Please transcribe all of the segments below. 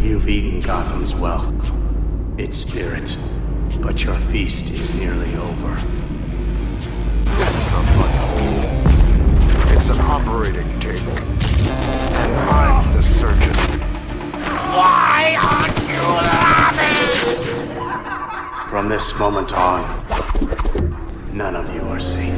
You've eaten Gotham's wealth, its spirit, but your feast is nearly over. This is not my home. It's an operating table. And I'm the surgeon. Why aren't you laughing? From this moment on, none of you are safe.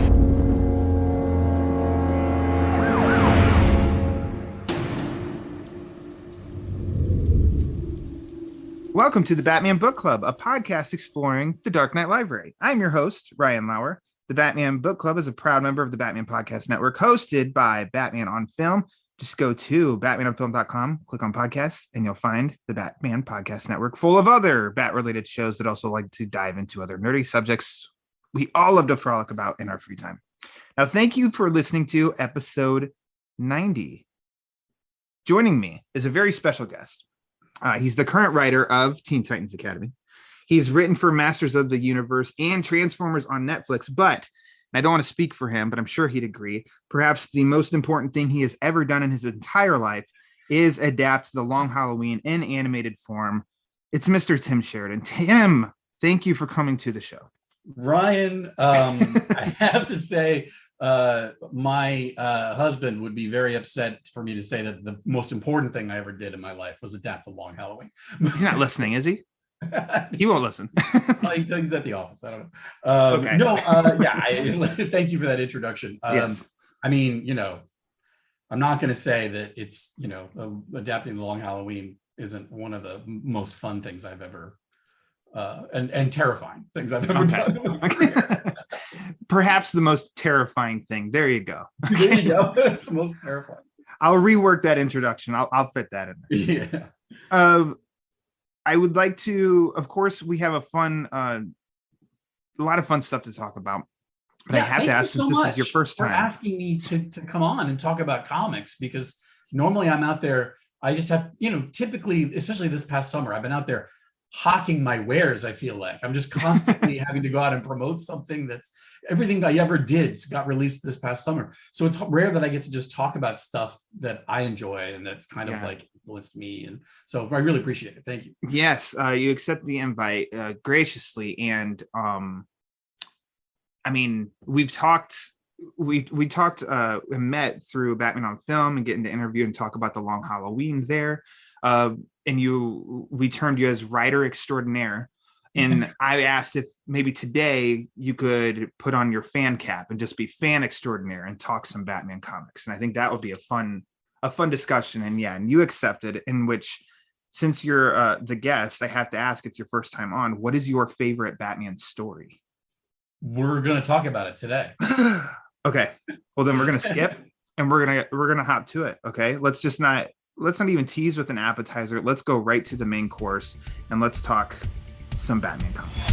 Welcome to the Batman Book Club, a podcast exploring the Dark Knight Library. I'm your host, Ryan Lauer. The Batman Book Club is a proud member of the Batman Podcast Network, hosted by Batman on Film. Just go to batmanonfilm.com, click on podcasts, and you'll find the Batman Podcast Network full of other Bat-related shows that also like to dive into other nerdy subjects we all love to frolic about in our free time. Now, thank you for listening to episode 90. Joining me is a very special guest. He's the current writer of Teen Titans Academy. He's written for Masters of the Universe and Transformers on Netflix, but I don't want to speak for him, but I'm sure he'd agree. Perhaps the most important thing he has ever done in his entire life is adapt The Long Halloween in animated form. It's Mr. Tim Sheridan. Tim, thank you for coming to the show. Ryan, I have to say, my husband would be very upset for me to say that the most important thing I ever did in my life was adapt The Long Halloween. He's not listening, is he? He won't listen. He's at the office. I don't know. Okay. No, thank you for that introduction. Yes. I mean, I'm not going to say that it's, adapting The Long Halloween isn't one of the most fun things I've ever and terrifying things I've ever done. Perhaps the most terrifying thing. There you go. There you go. That's the most terrifying. I'll rework that introduction. I'll fit that in there. Yeah. I would like to, of course, we have a lot of fun stuff to talk about. But I have to ask, since this is your first time, for asking me to come on and talk about comics, because normally I'm out there. I just have, typically, especially this past summer, I've been out there hawking my wares. I feel like I'm just constantly having to go out and promote something that's everything I ever did got released this past summer. So it's rare that I get to just talk about stuff that I enjoy and that's kind of like influenced me. And so I really appreciate it. Thank you. Yes, you accept the invite graciously. And I mean, we talked and met through Batman on Film and getting to interview and talk about The Long Halloween there. And we termed you as writer extraordinaire. And I asked if maybe today you could put on your fan cap and just be fan extraordinaire and talk some Batman comics. And I think that would be a fun discussion. And and you accepted, in which, since you're the guest, I have to ask, it's your first time on, what is your favorite Batman story? We're going to talk about it today. Okay. Well, then we're going to skip and we're going to hop to it. Okay. Let's not even tease with an appetizer. Let's go right to the main course and let's talk some Batman comics.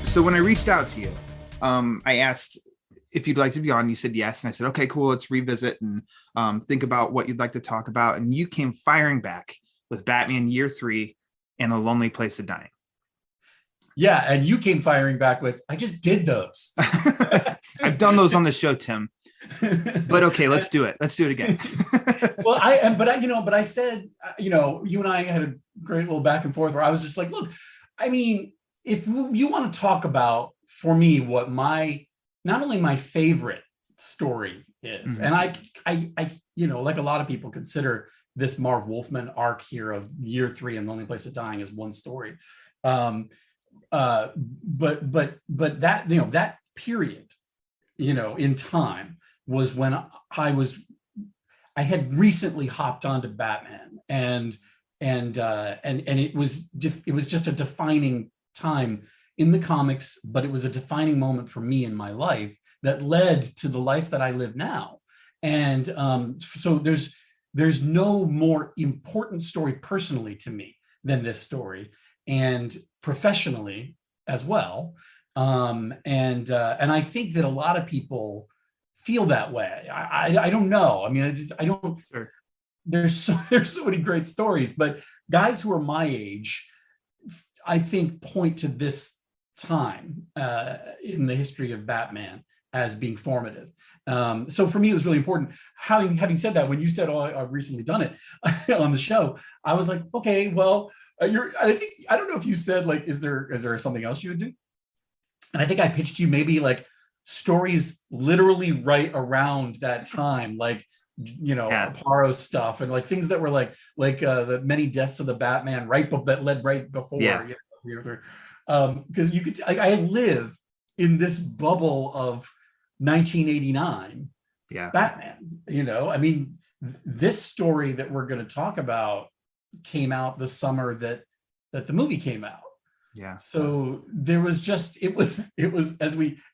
So when I reached out to you, I asked if you'd like to be on. You said yes. And I said, okay, cool. Let's revisit and think about what you'd like to talk about. And you came firing back with Batman Year 3 and A Lonely Place of Dying. Yeah, and you came firing back with, I just did those. I've done those on the show, Tim. But okay, let's do it. Let's do it again. Well, I said, you and I had a great little back and forth where I was just like, look, I mean, if you want to talk about, for me, what not only my favorite story is, and I like a lot of people consider this Marv Wolfman arc here of Year 3 and Lonely Place of Dying as one story. But that, that period, in time was when I had recently hopped onto Batman and it was just a defining time in the comics, but it was a defining moment for me in my life that led to the life that I live now. And so there's no more important story personally to me than this story, and professionally as well. And I think that a lot of people feel that way. I don't know. I mean, I don't. Sure. There's so many great stories, but guys who are my age, I think, point to this time in the history of Batman as being formative. So for me, it was really important. Having said that, when you said, "Oh, I've recently done it" on the show, I was like, okay, well, I don't know if you said like, is there something else you would do? And I think I pitched you maybe like stories literally right around that time, like, Aparo stuff and like things that were like the many deaths of the Batman that led right before. Because you could, I live in this bubble of 1989 Batman. I mean, this story that we're going to talk about came out the summer that the movie came out. So there was just, it was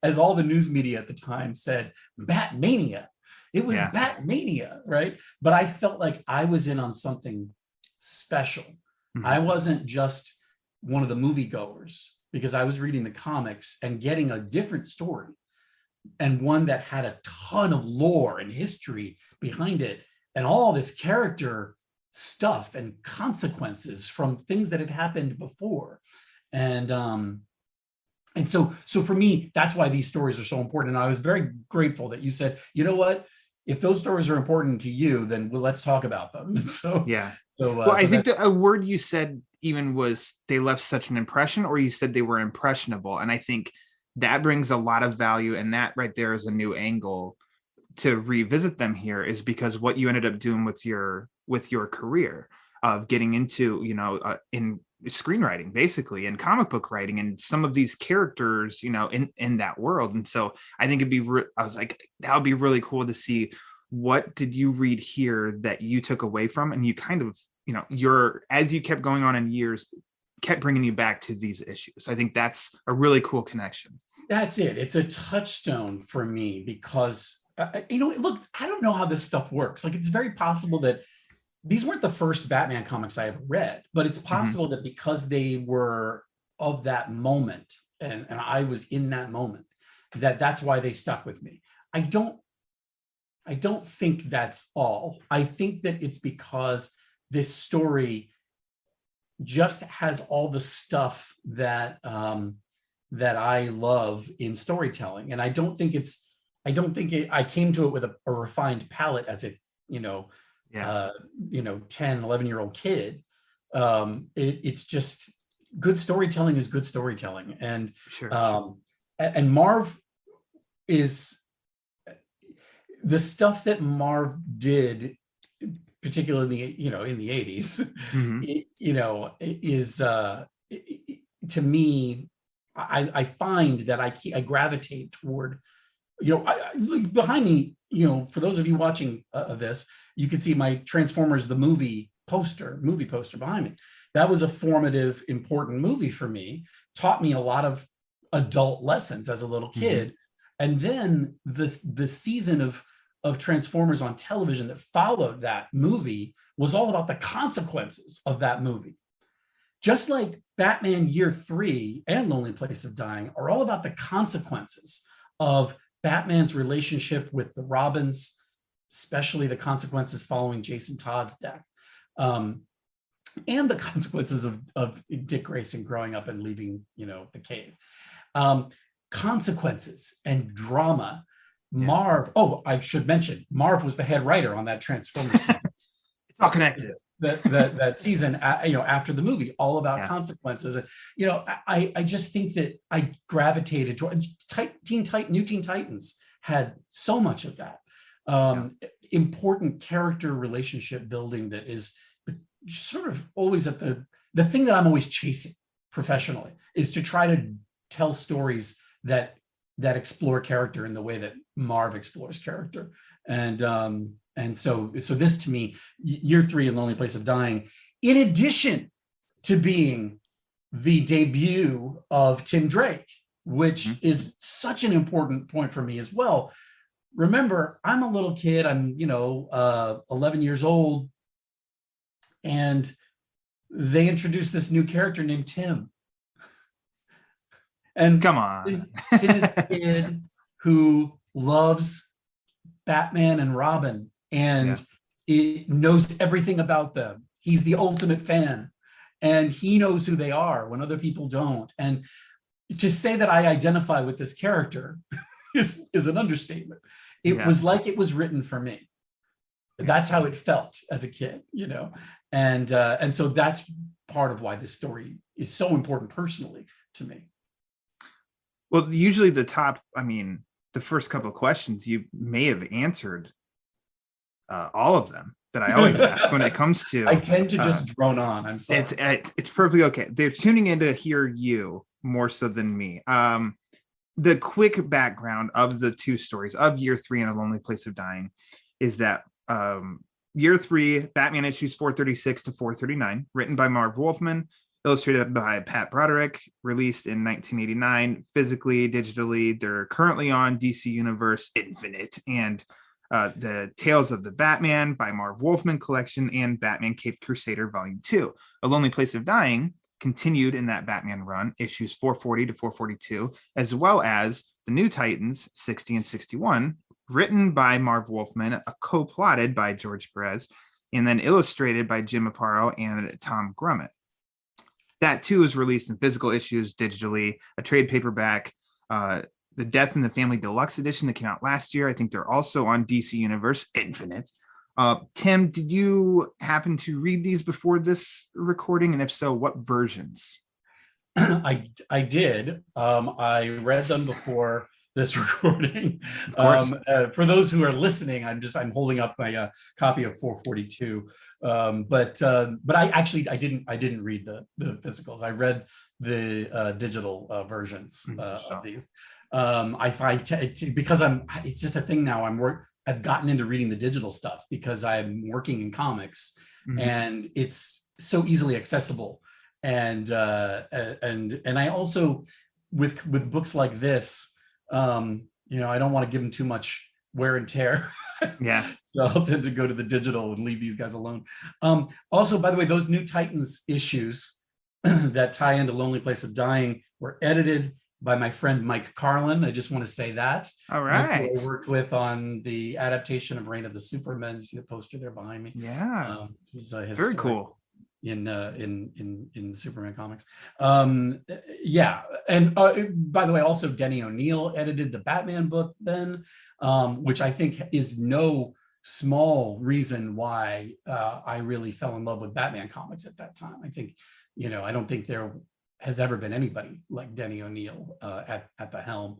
as all the news media at the time said, Batmania. It was Batmania, right? But I felt like I was in on something special. I wasn't just one of the moviegoers, because I was reading the comics and getting a different story, and one that had a ton of lore and history behind it, and all this character stuff and consequences from things that had happened before. And so for me, that's why these stories are so important. And I was very grateful that you said, you know what, if those stories are important to you, then let's talk about them. And so I think a word you said even was they left such an impression, or you said they were impressionable. And I think that brings a lot of value, and that right there is a new angle to revisit them here, is because what you ended up doing with your career of getting into, in screenwriting basically, and comic book writing, and some of these characters, in that world. And so I think I was like, that would be really cool to see, what did you read here that you took away from, and you kind of, as you kept going on in years, kept bringing you back to these issues. I think that's a really cool connection. That's it. It's a touchstone for me because, look, I don't know how this stuff works. Like, it's very possible that these weren't the first Batman comics I ever read, but it's possible that because they were of that moment, and I was in that moment, that's why they stuck with me. I don't think that's all. I think that it's because this story just has all the stuff that I love in storytelling. And I I came to it with a refined palate as a 10, 11-year-old kid. It's just, good storytelling is good storytelling. And and Marv is, the stuff that Marv did, particularly in the 80s, is to me, I find that I gravitate toward, behind me, for those of you watching this, you can see my Transformers the movie poster behind me. That was a formative, important movie for me, taught me a lot of adult lessons as a little kid. And then the season of Transformers on television that followed that movie was all about the consequences of that movie. Just like Batman Year 3 and Lonely Place of Dying are all about the consequences of Batman's relationship with the Robins, especially the consequences following Jason Todd's death, and the consequences of Dick Grayson growing up and leaving, the cave. Consequences and drama. Marv, I should mention, Marv was the head writer on that Transformers season. It's all connected. That season, after the movie, all about consequences. I just think that I gravitated to New Teen Titans had so much of that important character relationship building that is sort of always at the thing that I'm always chasing professionally, is to try to tell stories that explore character in the way that Marv explores character. And so this, to me, Year 3 and Lonely Place of Dying, in addition to being the debut of Tim Drake, which is such an important point for me as well. Remember, I'm a little kid, I'm 11 years old, and they introduced this new character named Tim. And come on, Tim is a kid who loves Batman and Robin, and he knows everything about them. He's the ultimate fan, and he knows who they are when other people don't. And to say that I identify with this character is an understatement. It was like it was written for me. That's how it felt as a kid, and so that's part of why this story is so important personally to me. Well, usually the first couple of questions you may have answered all of them that I always ask when it comes to. I tend to just drone on. I'm sorry. It's perfectly okay. They're tuning in to hear you more so than me. The quick background of the two stories of Year 3 and A Lonely Place of Dying is that Year 3, Batman issues 436 to 439, written by Marv Wolfman, illustrated by Pat Broderick, released in 1989, physically, digitally. They're currently on DC Universe Infinite and the Tales of the Batman by Marv Wolfman collection and Batman Caped Crusader Volume 2. A Lonely Place of Dying continued in that Batman run, issues 440 to 442, as well as the New Titans 60 and 61, written by Marv Wolfman, co-plotted by George Perez, and then illustrated by Jim Aparo and Tom Grummett. That too is released in physical issues, digitally, a trade paperback, the Death in the Family Deluxe Edition that came out last year. I think they're also on DC Universe Infinite. Tim, did you happen to read these before this recording? And if so, what versions? I did. I read them before this recording. For those who are listening, I'm holding up my copy of 442. But I didn't read the physicals. I read the digital versions of these. Because it's just a thing now. I've gotten into reading the digital stuff because I'm working in comics, and it's so easily accessible. And I also with books like this, I don't want to give them too much wear and tear. Yeah. So I'll tend to go to the digital and leave these guys alone. Also, by the way, those New Titans issues that tie into Lonely Place of Dying were edited by my friend Mike Carlin. I just want to say that. All right. I worked with on the adaptation of Reign of the Supermen. You see the poster there behind me. Yeah. He's a very cool. In Superman comics. Yeah. And by the way, also Denny O'Neil edited the Batman book then, which I think is no small reason why I really fell in love with Batman comics at that time. I think, I don't think there has ever been anybody like Denny O'Neil at the helm.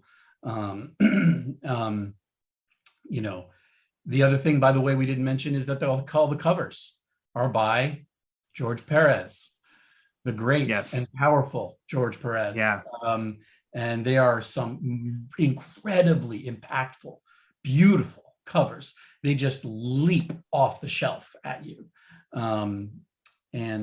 The other thing, by the way, we didn't mention is that the covers are by George Perez, the great and powerful George Perez. Yeah. And they are some incredibly impactful, beautiful covers. They just leap off the shelf at you. And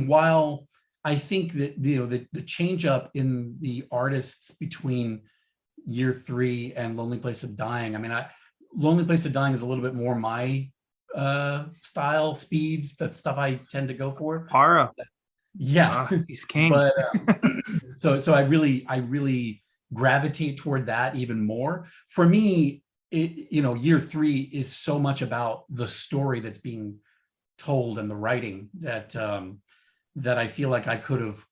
while I think that the change up in the artists between Year 3 and Lonely Place of Dying, Lonely Place of Dying is a little bit more my style, speed, that stuff I tend to go for. Para. Yeah, he's king. But so I really gravitate toward that even more. For me, Year 3 is so much about the story that's being told and the writing that I feel like I could have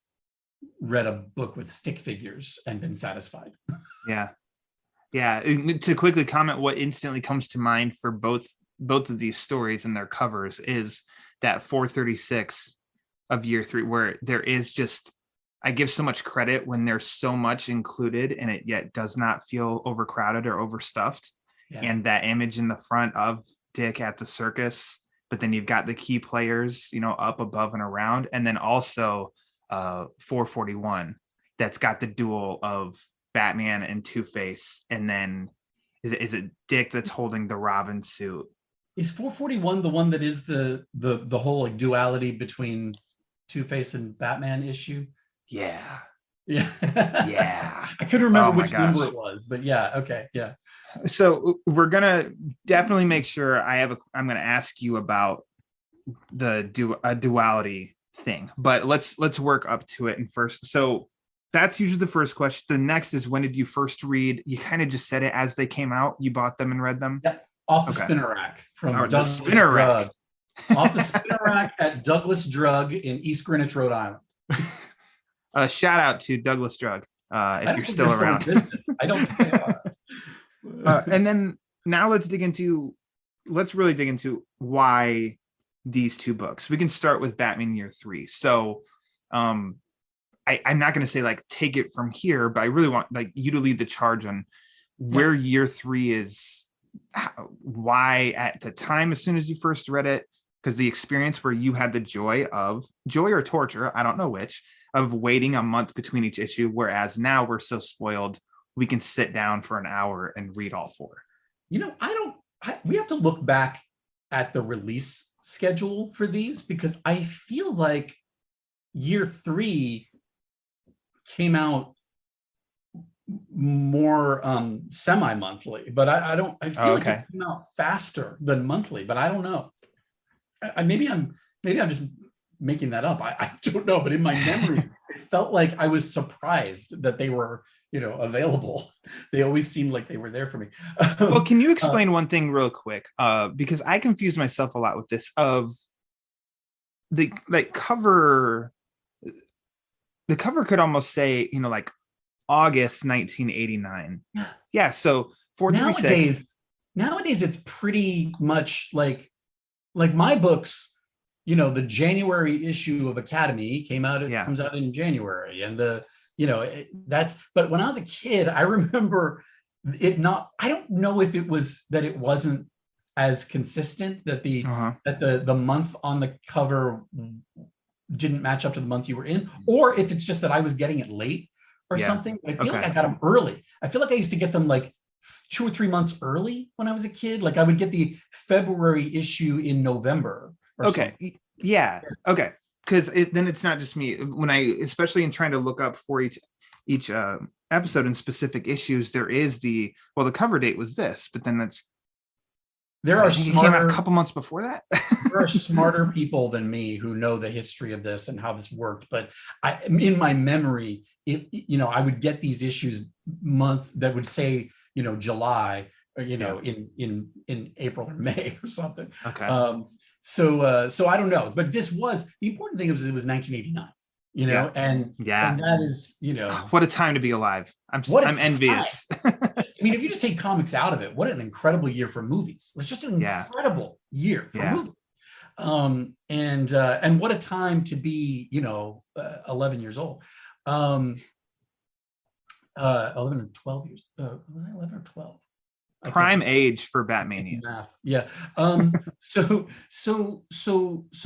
read a book with stick figures and been satisfied. Yeah. To quickly comment, what instantly comes to mind for both of these stories and their covers is that 436 of Year 3, where there is just, I give so much credit when there's so much included and it yet does not feel overcrowded or overstuffed. Yeah. And that image in the front of Dick at the circus, but then you've got the key players, up above and around. And then also 441, that's got the duel of Batman and Two-Face. And then is it Dick that's holding the Robin suit? Is 441 the one that is the whole duality between Two-Face and Batman issue? Yeah. I couldn't remember which number it was, but yeah. Okay. Yeah. So we're going to definitely make sure I'm going to ask you about the duality thing, but let's work up to it. And first, so that's usually the first question. The next is, when did you first read? You kind of just said it as they came out. You bought them and read them? Yeah. Off the spinner rack from Douglas spinner rack. Off the spinner rack at Douglas Drug in East Greenwich, Rhode Island. Shout out to Douglas Drug if you're still they're around. in business. I don't think they are. And then now let's really dig into why these two books. We can start with Batman Year 3. So I'm not going to say like take it from here, but I really want like you to lead the charge on where Year 3 is, why at the time, as soon as you first read it, because the experience where you had the joy or torture, I don't know which, of waiting a month between each issue, whereas now we're so spoiled we can sit down for an hour and read all 4. We have to look back at the release schedule for these, because I feel like Year 3 came out more semi-monthly, but I feel like it came out faster than monthly, but I don't know. Maybe I'm just making that up. I don't know, but in my memory, it felt like I was surprised that they were, available. They always seemed like they were there for me. Well, can you explain one thing real quick? Because I confuse myself a lot with this of the cover. The cover could almost say, like August 1989. Yeah. So 436. Nowadays it's pretty much like my books, the January issue of Academy comes out in January, and but when I was a kid, I remember I don't know if it was that it wasn't as consistent, that the month on the cover didn't match up to the month you were in, or if it's just that I was getting it late or something. But I feel like I got them early. I feel like I used to get them like 2 or 3 months early when I was a kid. Like I would get the February issue in November. Something. Yeah. Okay. Because then it's not just me. When especially in trying to look up for each episode in specific issues, there is the cover date was this, but then there are smarter, came out a couple months before that. There are smarter people than me who know the history of this and how this worked. But in my memory, I would get these issues month that would say, July, or, in April or May or something. Okay. So I don't know, but the important thing was it was 1989. And that is, what a time to be alive. I'm envious. I mean, if you just take comics out of it, what an incredible year for movies. It's just an incredible year for movies. And what a time to be, 11 years old. 11 or 12 years. Was I 11 or 12? Prime age for Batmania. Math. Yeah. So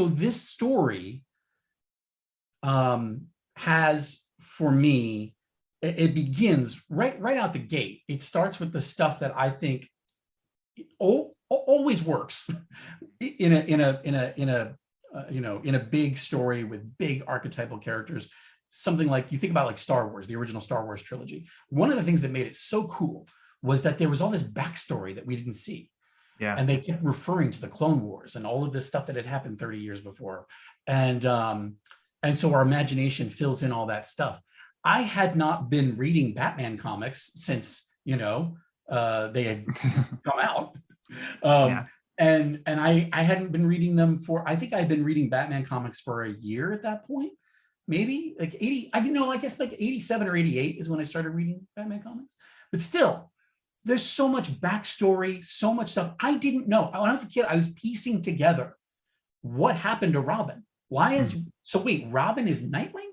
this story has, for me, it begins right out the gate. It starts with the stuff that I think always works in a big story with big archetypal characters. Something like, you think about like Star Wars, the original Star Wars trilogy. One of the things that made it so cool was that there was all this backstory that we didn't see. Yeah. And they kept referring to the Clone Wars and all of this stuff that had happened 30 years before. And so our imagination fills in all that stuff. I had not been reading Batman comics since, they had come out. And I hadn't been reading them I think I had been reading Batman comics for a year at that point. Maybe like 80, I guess like 87 or 88 is when I started reading Batman comics. But still, there's so much backstory, so much stuff I didn't know. When I was a kid, I was piecing together what happened to Robin. Robin is Nightwing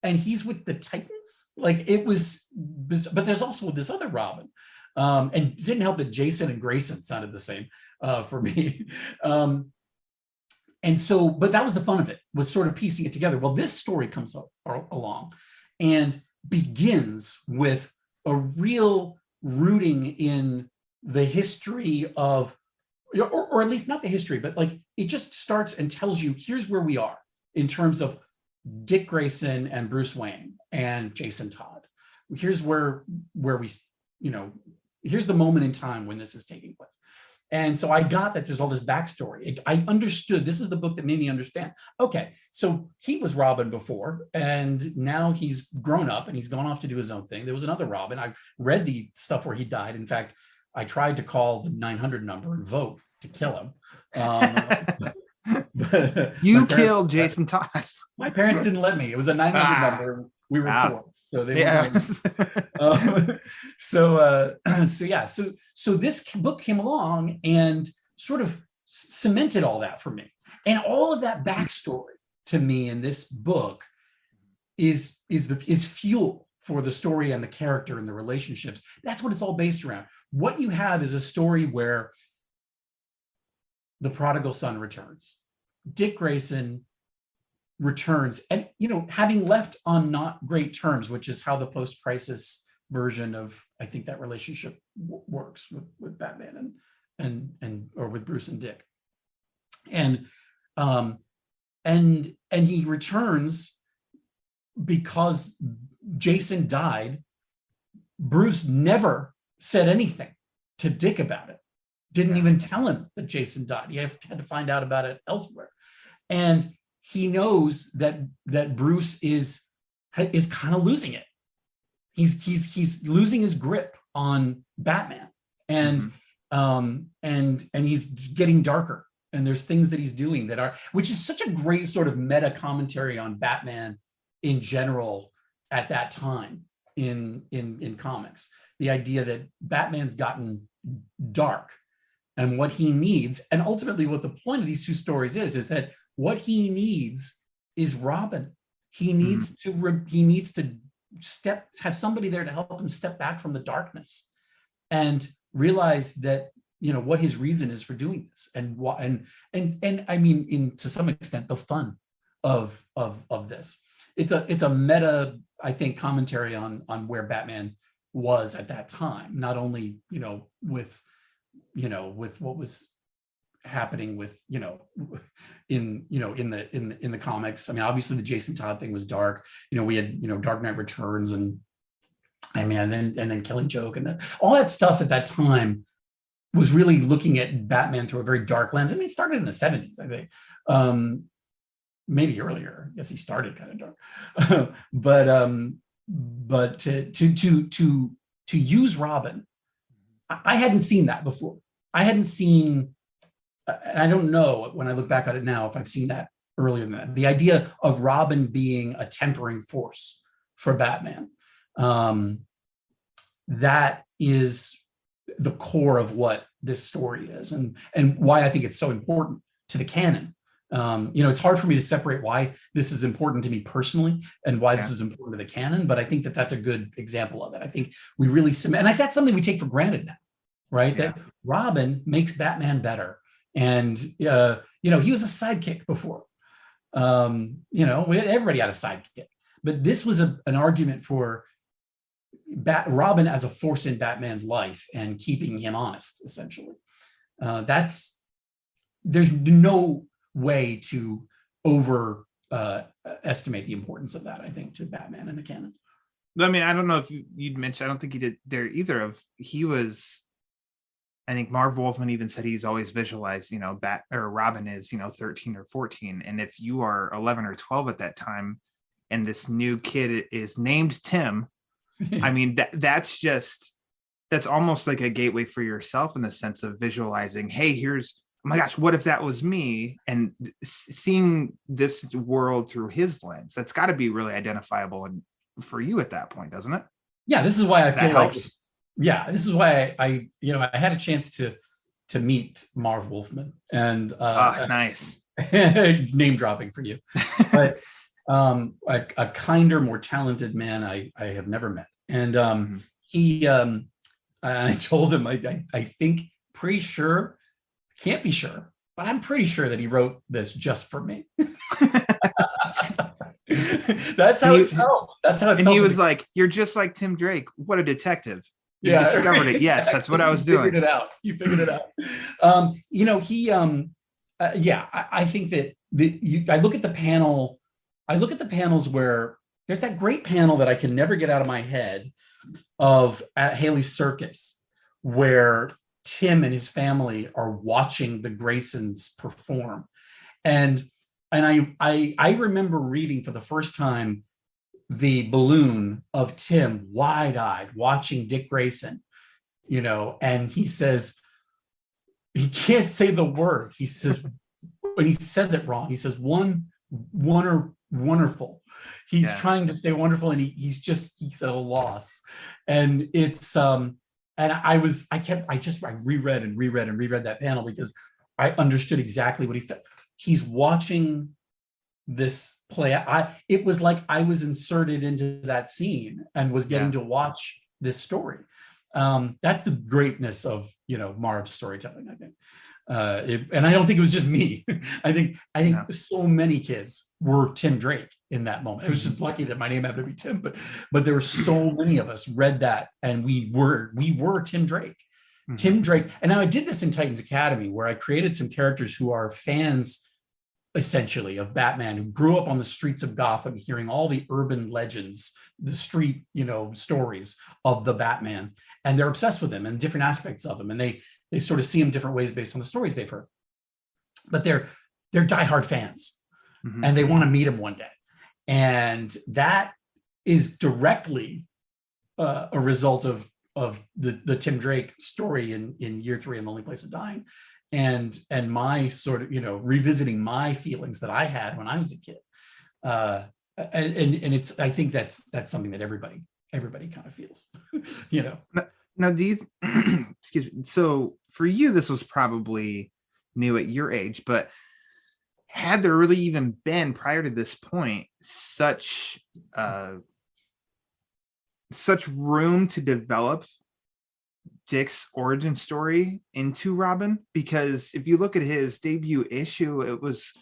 and he's with the Titans? Like it was, but there's also this other Robin. And it didn't help that Jason and Grayson sounded the same for me. And so, but that was the fun of it, was sort of piecing it together. Well, this story comes along and begins with a real rooting in the history of, or at least not the history, but like it just starts and tells you, here's where we are in terms of Dick Grayson and Bruce Wayne and Jason Todd. Here's where we, here's the moment in time when this is taking place. And so I got that there's all this backstory. I understood, this is the book that made me understand. Okay, so he was Robin before, and now he's grown up and he's gone off to do his own thing. There was another Robin. I read the stuff where he died. In fact, I tried to call the 900 number and vote to kill him. You killed Jason Todd. My parents didn't let me. It was a 900 number. We were Wow. poor, so they Yeah. so this book came along and sort of cemented all that for me, and all of that backstory to me in this book is fuel for the story and the character and the relationships. That's what it's all based around. What you have is a story where the prodigal son returns. Dick Grayson returns, and having left on not great terms, which is how the post-crisis version of, I think, that relationship works with Batman and or with Bruce and Dick. And he returns because Jason died. Bruce never said anything to Dick about it. Didn't even tell him that Jason died. He had to find out about it elsewhere. And he knows that Bruce is kind of losing it. He's losing his grip on Batman, and he's getting darker. And there's things that he's doing which is such a great sort of meta commentary on Batman in general at that time in comics. The idea that Batman's gotten dark, and what he needs, and ultimately what the point of these two stories is that what he needs is Robin. He needs to have somebody there to help him step back from the darkness and realize that what his reason is for doing this, and I mean, to some extent, the fun of this. It's a meta, I think, commentary on where Batman was at that time, not only with what was happening with in the comics. I mean, obviously the Jason Todd thing was dark. We had Dark Knight Returns and then Killing Joke, and all that stuff at that time was really looking at Batman through a very dark lens. I mean, it started in the 70s, I think. Maybe earlier. I guess he started kind of dark. But to use Robin, I hadn't seen that before. I hadn't seen, and I don't know when I look back at it now if I've seen that earlier than that. The idea of Robin being a tempering force for Batman, that is the core of what this story is, and why I think it's so important to the canon. It's hard for me to separate why this is important to me personally and why this is important to the canon, but I think that that's a good example of it. I think we really and that's something we take for granted now, right? Yeah. That Robin makes Batman better, and he was a sidekick before. Everybody had a sidekick, but this was an argument for Robin as a force in Batman's life and keeping him honest, essentially. There's no way to estimate the importance of that, I think, to Batman and the canon. I mean, I don't know if you'd mentioned, I don't think you did there either, I think Marv Wolfman even said he's always visualized, Robin is, 13 or 14. And if you are 11 or 12 at that time, and this new kid is named Tim, I mean, that's almost like a gateway for yourself in the sense of visualizing, hey, oh my gosh, what if that was me? And seeing this world through his lens, that's got to be really identifiable for you at that point, doesn't it? Yeah, this is why I feel helps. Like, this is why I had a chance to meet Marv Wolfman, and nice name dropping for you, but a kinder, more talented man I have never met, and he I told him I think, pretty sure. Can't be sure, but I'm pretty sure that he wrote this just for me. That's how it felt. That's how it felt. And he was like, "You're just like Tim Drake. What a detective." You discovered it. Yes, exactly. That's what I was doing. You figured it out. I think that I look at the panel. I look at the panels where there's that great panel that I can never get out of my head of at Haley's Circus, where Tim and his family are watching the Graysons perform. And I remember reading for the first time the balloon of Tim wide-eyed watching Dick Grayson, and he says, he can't say the word. He says, when he says it wrong, he says, 1 wonderful. He's Yeah. trying to stay wonderful, and he's at a loss. And it's and I reread that panel because I understood exactly what he felt. He's watching this play. It was like I was inserted into that scene and was getting to watch this story. That's the greatness of Marv's storytelling, I think. And I don't think it was just me. I think so many kids were Tim Drake in that moment. It was just lucky that my name happened to be Tim, but there were so many of us read that, and we were Tim Drake. Mm-hmm. Tim Drake. And now I did this in Titans Academy, where I created some characters who are fans, essentially, of Batman, who grew up on the streets of Gotham, hearing all the urban legends, the street, stories of the Batman, and they're obsessed with him and different aspects of him, and they sort of see him different ways based on the stories they've heard. But they're diehard fans, mm-hmm. and they want to meet him one day, and that is directly a result of the Tim Drake story in Year 3 and Lonely Place of Dying. And my sort of, revisiting my feelings that I had when I was a kid. And it's, I think that's something that everybody kind of feels, Now, do you, excuse me. So for you, this was probably new at your age, but had there really even been prior to this point, such room to develop Dick's origin story into Robin? Because if you look at his debut issue, it was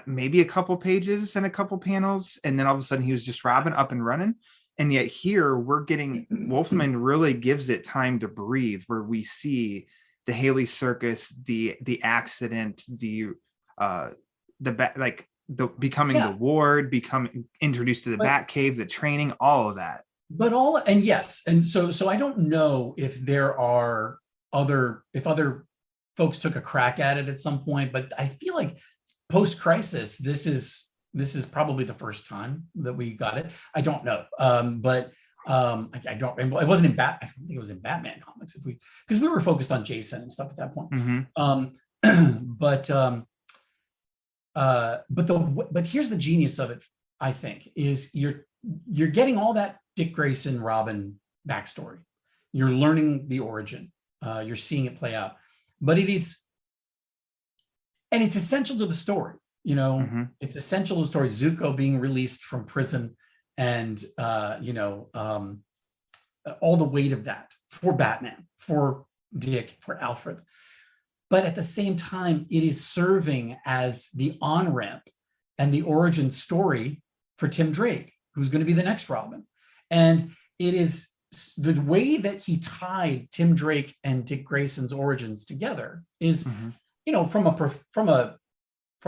maybe a couple pages and a couple panels, and then all of a sudden he was just Robin up and running. And yet here we're getting, Wolfman really gives it time to breathe, where we see the Haley Circus, the accident, the becoming the ward, becoming introduced to the Batcave, the training, all of that. But so I don't know if other folks took a crack at it at some point, but I feel like post-crisis, this is probably the first time that we got it. I don't know, but I don't. It wasn't in I don't think it was in Batman comics because we were focused on Jason and stuff at that point. Mm-hmm. But here's the genius of it. I think is you're getting all that Dick Grayson Robin backstory. You're learning the origin. You're seeing it play out, but it's essential to the story. Mm-hmm. It's essential to the story. Zuko being released from prison, and all the weight of that for Batman, for Dick, for Alfred. But at the same time, it is serving as the on-ramp and the origin story for Tim Drake, who's going to be the next Robin. And it is the way that he tied Tim Drake and Dick Grayson's origins together is, from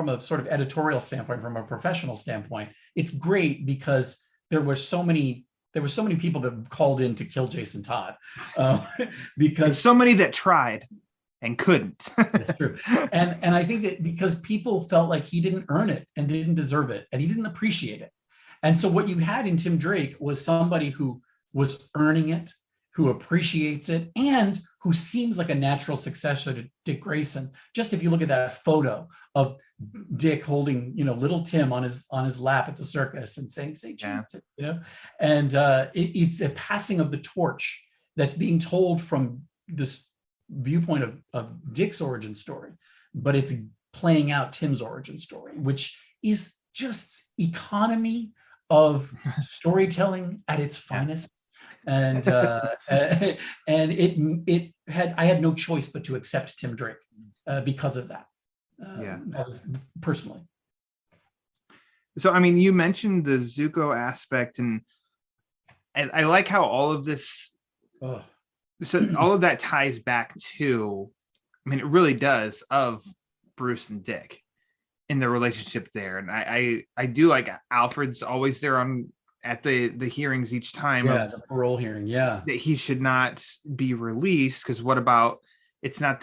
a sort of editorial standpoint, from a professional standpoint, it's great because there were so many people that called in to kill Jason Todd, because so many that tried and couldn't. That's true. And I think that because people felt like he didn't earn it and didn't deserve it and he didn't appreciate it. And so what you had in Tim Drake was somebody who was earning it, who appreciates it, and who seems like a natural successor to Dick Grayson. Just if you look at that photo of Dick holding, little Tim on his lap at the circus and saying cheese, Tim, and it's a passing of the torch that's being told from this viewpoint of Dick's origin story, but it's playing out Tim's origin story, which is just economy of storytelling at its finest. And I had no choice but to accept Tim Drake because of that. That was personally. So, I mean, you mentioned the Zuko aspect, and I like how all of this, so all of that ties back to, I mean, it really does, of Bruce and Dick in the relationship there. And I do like Alfred's always there at the hearings each time. The parole hearing, that he should not be released, because what about, it's not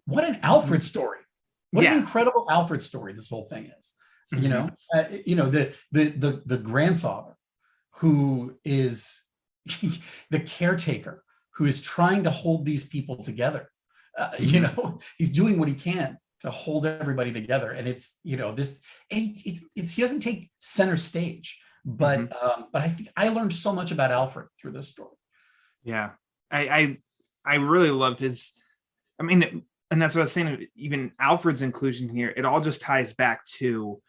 what an Alfred story. What an incredible Alfred story this whole thing is. Mm-hmm. The grandfather who is the caretaker, who is trying to hold these people together. He's doing what he can. to hold everybody together. And it's, this, and it's he doesn't take center stage, but I think I learned so much about Alfred through this story. Yeah, I really love his. I mean, and that's what I was saying. Even Alfred's inclusion here, it all just ties back to,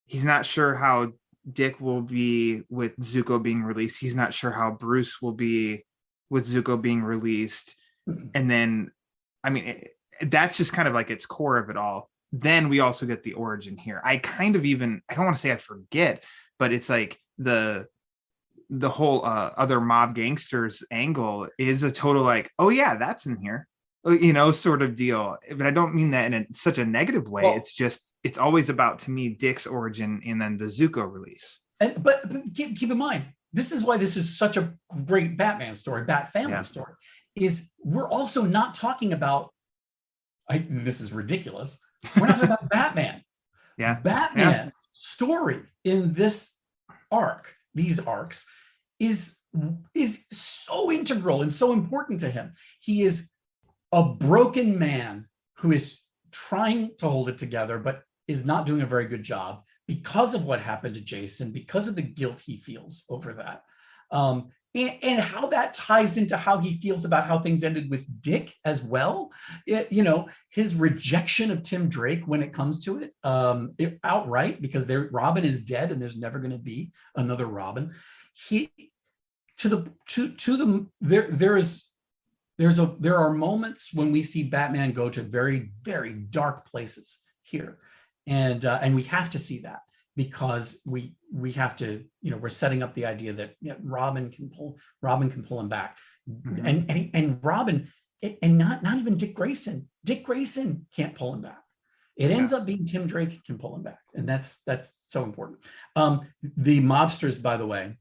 he's not sure how Dick will be with Zuko being released. He's not sure how Bruce will be with Zuko being released. And then, I mean, that's just kind of like its core of it all. Then we also get the origin here. I don't want to say I forget, but it's like the whole other mob gangsters angle is a total like, oh yeah, that's in here, sort of deal. But I don't mean that in such a negative way. Well, it's always about, to me, Dick's origin and then the Zuko release. But keep in mind, this is why this is such a great Batman story, Bat family story, is we're also not talking about, this is ridiculous, we're not talking about Batman. Yeah. Batman's story in this arc, these arcs, is so integral and so important to him. He is a broken man who is trying to hold it together, but is not doing a very good job because of what happened to Jason, because of the guilt he feels over that. And how that ties into how he feels about how things ended with Dick as well. His rejection of Tim Drake when it comes to it, outright, because Robin is dead and there's never going to be another Robin. There are moments when we see Batman go to very, very dark places here, and we have to see that, because we have to, we're setting up the idea that Robin can pull him back, and Robin, and not even Dick Grayson. Dick Grayson can't pull him back. It ends up being Tim Drake can pull him back, and that's so important. The mobsters, by the way,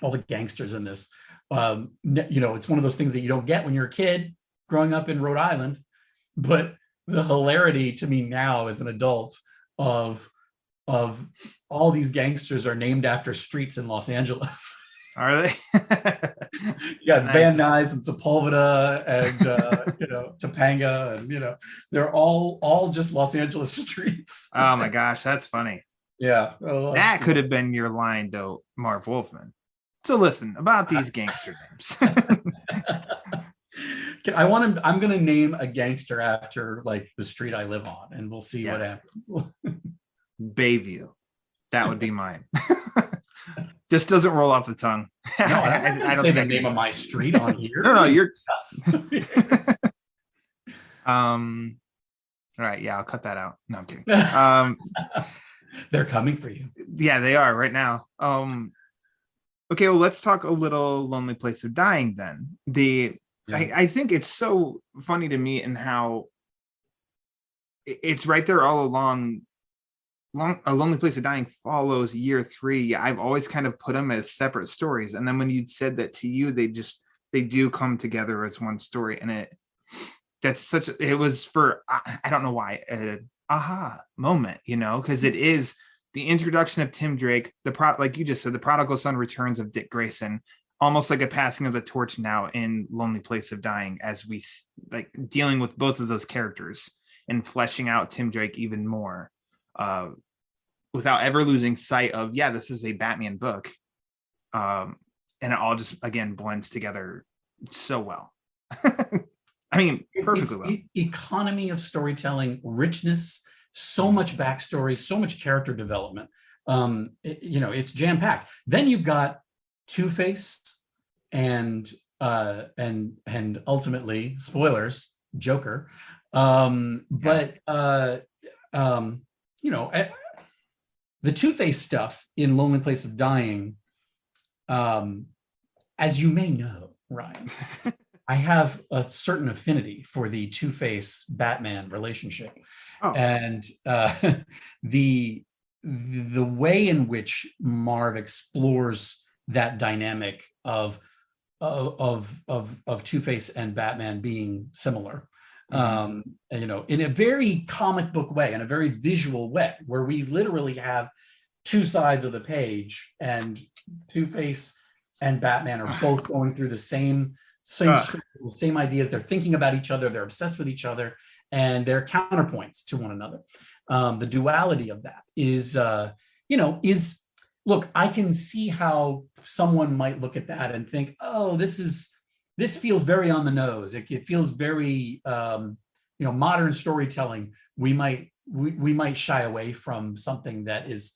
all the gangsters in this, it's one of those things that you don't get when you're a kid growing up in Rhode Island, but the hilarity to me now as an adult of all these gangsters are named after streets in Los Angeles. Are they? Yeah, nice. Van Nuys and Sepulveda and Topanga, and they're all just Los Angeles streets. Oh my gosh, that's funny. Yeah, that could have been your line, though, Marv Wolfman. So listen about these gangster names. I'm going to name a gangster after like the street I live on, and we'll see what happens. Bayview. That would be mine. Just doesn't roll off the tongue. No, I don't say the name of my street on here. No, you're. All right, yeah, I'll cut that out. No, I'm kidding. They're coming for you. Yeah, they are right now. Okay, well, let's talk a little Lonely Place of Dying then. I think it's so funny to me in how it's right there all along. A Lonely Place of Dying follows year 3. I've always kind of put them as separate stories, and then when you said that to you, they do come together as one story, and it was for, I don't know why, an aha moment, because it is the introduction of Tim Drake, like you just said, the prodigal son returns of Dick Grayson, almost like a passing of the torch now in Lonely Place of Dying, as we like dealing with both of those characters and fleshing out Tim Drake even more, without ever losing sight of, this is a Batman book. And it all just, again, blends together so well. I mean, perfectly well. Economy of storytelling, richness, so much backstory, so much character development. It's jam-packed. Then you've got Two-Face and ultimately, spoilers, Joker. The Two-Face stuff in Lonely Place of Dying, as you may know, Ryan, I have a certain affinity for the Two-Face Batman relationship. And the way in which Marv explores that dynamic of Two-Face and Batman being similar, in a very comic book way, in a very visual way, where we literally have two sides of the page, and Two-Face and Batman are both going through the same ideas. They're thinking about each other. They're obsessed with each other. and they're counterpoints to one another. The duality of that is, look, I can see how someone might look at that and think, oh, this feels very on the nose. It feels very, modern storytelling. We might shy away from something that is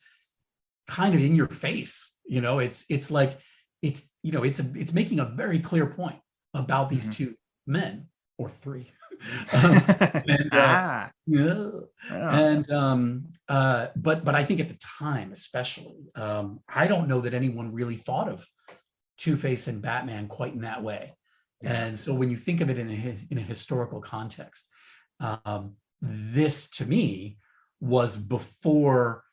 kind of in your face. It's like, it's making a very clear point about these two men, or three. But I think at the time, especially, I don't know that anyone really thought of Two-Face and Batman quite in that way. And so when you think of it in a historical context, this to me was before,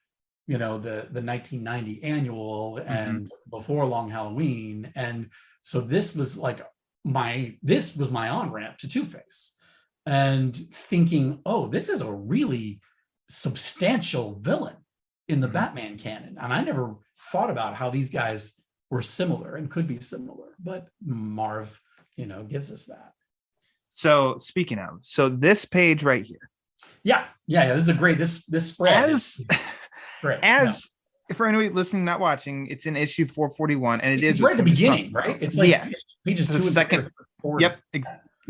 the 1990 annual and before Long Halloween. And so this was my on-ramp to Two-Face, and thinking, oh, this is a really substantial villain in the Batman canon. And I never thought about how these guys were similar and could be similar, but Marv, gives us that. So speaking of, this page right here. Yeah. This is a great, this spread is great. For anybody listening, not watching, it's in issue 441, and it's right at the beginning, right? It's like pages 2 and 3. Yep,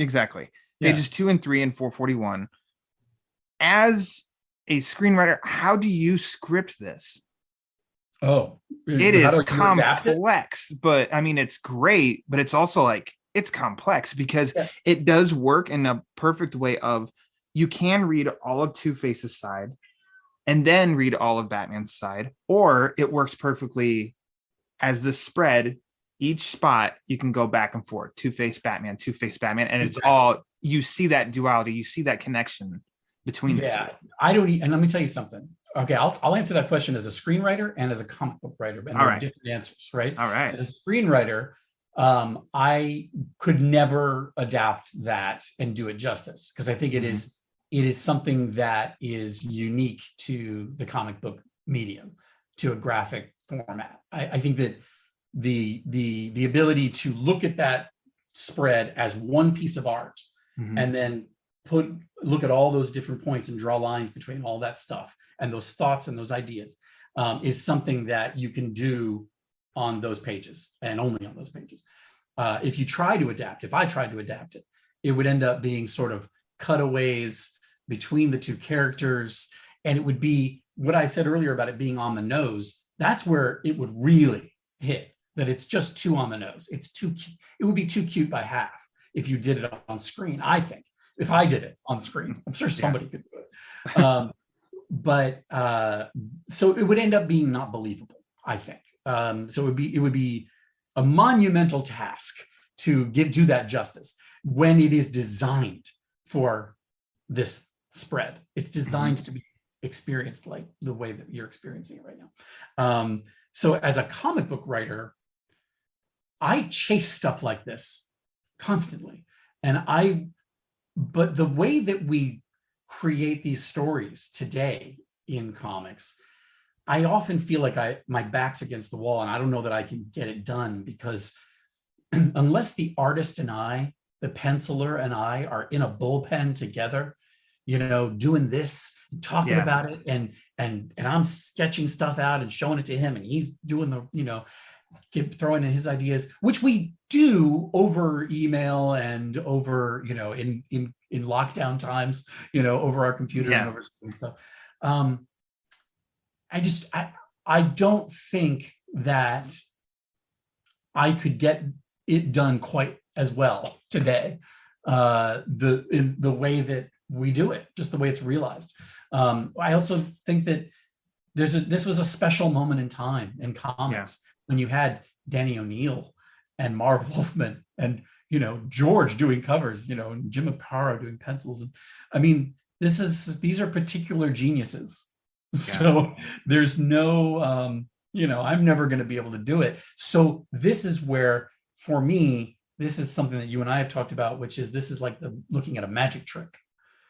exactly. Pages 2 and 3 and 441. As a screenwriter, how do you script this? Oh, it is complex, but I mean, it's great, but it's also it's complex because it does work in a perfect way of, you can read all of Two-Face's side and then read all of Batman's side, or it works perfectly as the spread. Each spot you can go back and forth, Two-Face Batman, and it's all, you see that duality, you see that connection between the two. And let me tell you something. Okay, I'll answer that question as a screenwriter and as a comic book writer, and they're different answers, right? All right. As a screenwriter, I could never adapt that and do it justice, because I think it is something that is unique to the comic book medium, to a graphic format. I think that the ability to look at that spread as one piece of art and then look at all those different points and draw lines between all that stuff and those thoughts and those ideas is something that you can do on those pages, and only on those pages. If I tried to adapt it, it would end up being sort of cutaways between the two characters, and it would be what I said earlier about it being on the nose. That's where it would really hit, that it's just too on the nose. It's too cute. It would be too cute by half if you did it on screen, I think. If I did it on screen, I'm sure somebody could do it. So it would end up being not believable, I think. So it would be a monumental task to do that justice when it is designed for this spread. It's designed to be experienced like the way that you're experiencing it right now. So as a comic book writer, I chase stuff like this constantly. But the way that we create these stories today in comics, I often feel like my back's against the wall, and I don't know that I can get it done, because unless the artist and I, the penciler and I, are in a bullpen together, doing this, talking about it, and I'm sketching stuff out and showing it to him, and he's doing throwing in his ideas, which we do over email and over, in lockdown times, over our computers and over stuff. I don't think that I could get it done quite as well today, in the way that we do it, just the way it's realized. I also think that this was a special moment in time in comics when you had Danny O'Neill and Marv Wolfman and George doing covers, and Jim Aparo doing pencils. And I mean, these are particular geniuses. So there's no, I'm never going to be able to do it. So this is where, for me, this is something that you and I have talked about, which is, this is like looking at a magic trick.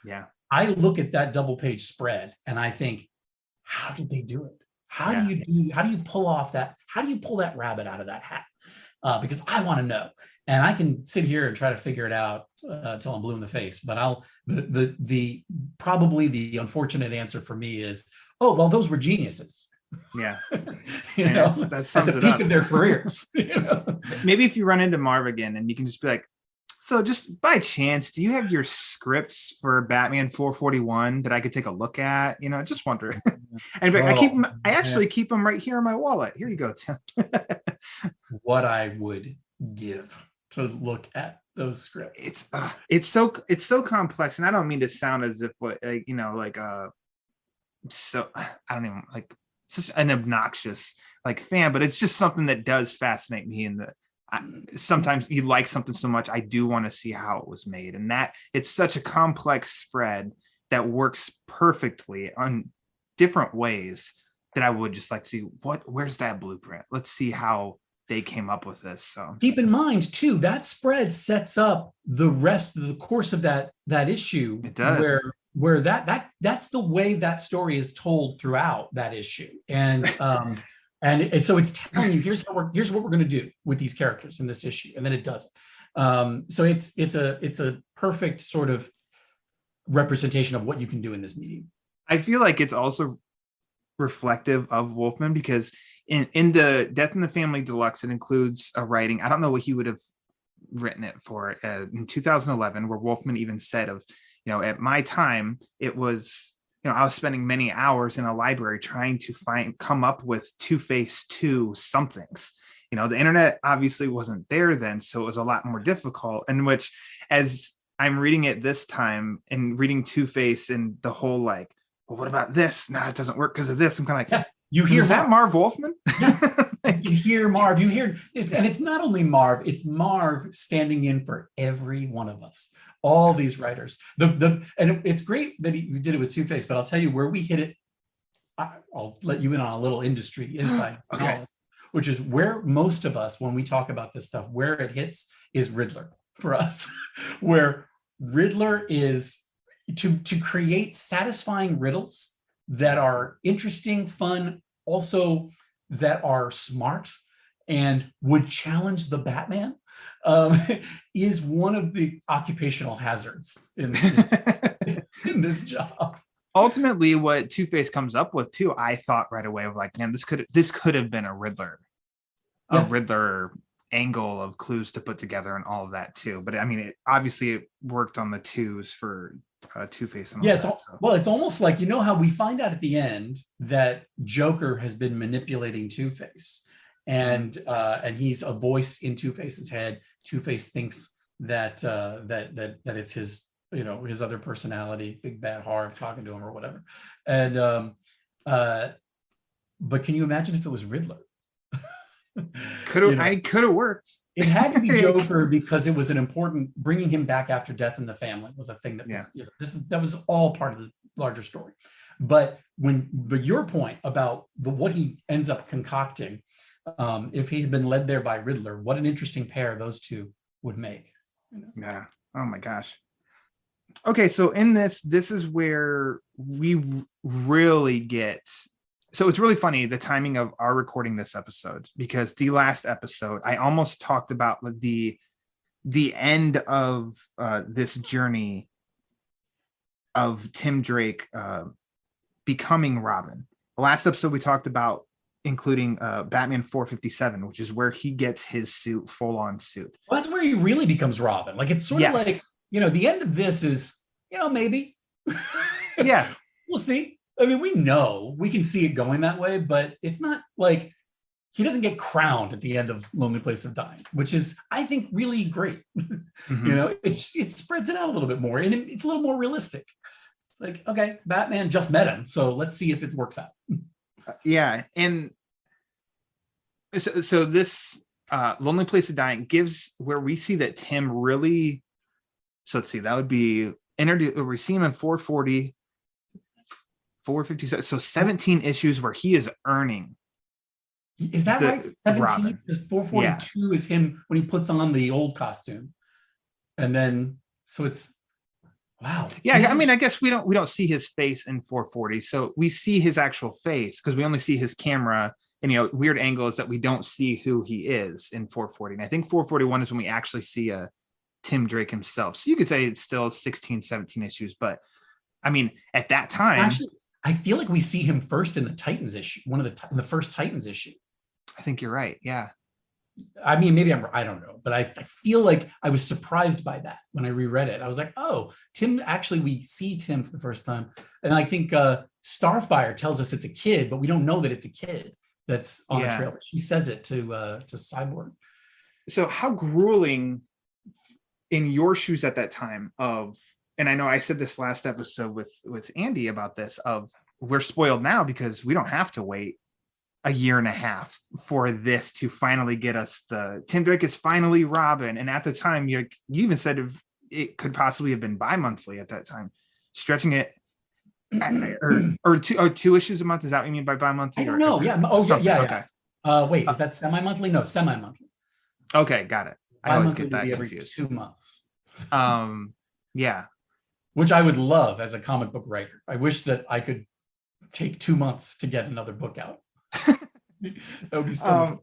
Yeah. I look at that double page spread and I think, how did they do it? How do you pull off that? How do you pull that rabbit out of that hat? because I want to know. And I can sit here and try to figure it out until I'm blue in the face. But probably the unfortunate answer for me is, oh, well, those were geniuses. Yeah. You know, that sums at the it peak up. of their careers. You know? Maybe if you run into Marv again and you can just be like, so just by chance, do you have your scripts for Batman 441 that I could take a look at? You know, just wondering. And I actually keep them right here in my wallet. Here you go, Tim. What I would give to look at those scripts. It's so complex, and I don't mean to sound as if so I don't even like such an obnoxious like fan, but it's just something that does fascinate me. And sometimes you like something so much, I do want to see how it was made, and that it's such a complex spread that works perfectly on different ways that I would just like to see where's that blueprint. Let's see how they came up with this. So keep in mind too, that spread sets up the rest of the course of that issue. It does. Where that's the way that story is told throughout that issue. And and so it's telling you, here's what we're going to do with these characters in this issue, and then it does it. So it's a perfect sort of representation of what you can do in this medium. I feel like it's also reflective of Wolfman, because in the Death in the Family Deluxe, it includes a writing. I don't know what he would have written it for in 2011, where Wolfman even said of, at my time, it was, I was spending many hours in a library trying to come up with Two-Face 2 somethings. The internet obviously wasn't there then, so it was a lot more difficult. In which, as I'm reading it this time and reading Two-Face and the whole like, well, what about this? No, it doesn't work because of this. I'm kind of like, you hear that Marv Wolfman? You hear Marv. You hear and it's not only Marv; it's Marv standing in for every one of us. All these writers. And it's great that he did it with Two-Face. But I'll tell you where we hit it. I'll let you in on a little industry insight, okay, which is where most of us, when we talk about this stuff, where it hits is Riddler for us, where Riddler is to create satisfying riddles that are interesting, fun, also that are smart and would challenge the Batman, is one of the occupational hazards in this job. Ultimately, what Two-Face comes up with too, I thought right away of like, man, this could have been a Riddler angle of clues to put together and all of that too. But I mean, it obviously worked on the twos for Two-Face. And it's almost like, how we find out at the end that Joker has been manipulating Two-Face, and he's a voice in Two-Face's head. Two-Face thinks that it's his, his other personality, Big Bad Harv, talking to him or whatever. And but can you imagine if it was Riddler? Could have worked. It had to be Joker because it was an important, bringing him back after Death in the Family was a thing that was, that was all part of the larger story. But your point about what he ends up concocting, if he had been led there by Riddler, what an interesting pair those two would make. Yeah. Oh my gosh. Okay, so in this is where we really get. So it's really funny, the timing of our recording this episode, because the last episode, I almost talked about the end of this journey of Tim Drake becoming Robin. The last episode we talked about including Batman 457, which is where he gets his suit, full-on suit. Well, that's where he really becomes Robin. Like, it's sort of like, the end of this is, maybe. Yeah. We'll see. I mean, we can see it going that way, but it's not like he doesn't get crowned at the end of Lonely Place of Dying, which is, I think, really great. Mm-hmm. It spreads it out a little bit more, and it's a little more realistic. It's like, okay, Batman just met him, so let's see if it works out. Yeah, and so this Lonely Place of Dying gives where we see that Tim really. So let's see, that would be introduced. We see him in 440. 457, so 17 issues where he is earning. Is that right? 17 is 442 is him when he puts on the old costume, and then so it's wow. Yeah, I mean, I guess we don't see his face in 440, so we see his actual face because we only see his camera and weird angle is that we don't see who he is in 440. And I think 441 is when we actually see a Tim Drake himself. So you could say it's still 16, 17 issues, but I mean, at that time, actually, I feel like we see him first in the Titans issue, the first Titans issue. I think you're right. Yeah. I mean, maybe I don't know, but I feel like I was surprised by that when I reread it. I was like, oh, Tim, actually, we see Tim for the first time. And I think Starfire tells us it's a kid, but we don't know that it's a kid that's on the trail. She says it to Cyborg. So how grueling in your shoes at that time and I know I said this last episode with Andy about this, we're spoiled now because we don't have to wait a year and a half for this to finally get us Tim Drake is finally Robin. And at the time, you even said it could possibly have been bi-monthly at that time, stretching it or two issues a month. Is that what you mean by bi-monthly? I don't know. Yeah. Oh, yeah. Okay. Wait, is that semi-monthly? No, semi-monthly. Okay, got it. I always get that confused. Every 2 months. Yeah. Which I would love as a comic book writer. I wish that I could take 2 months to get another book out. That would be so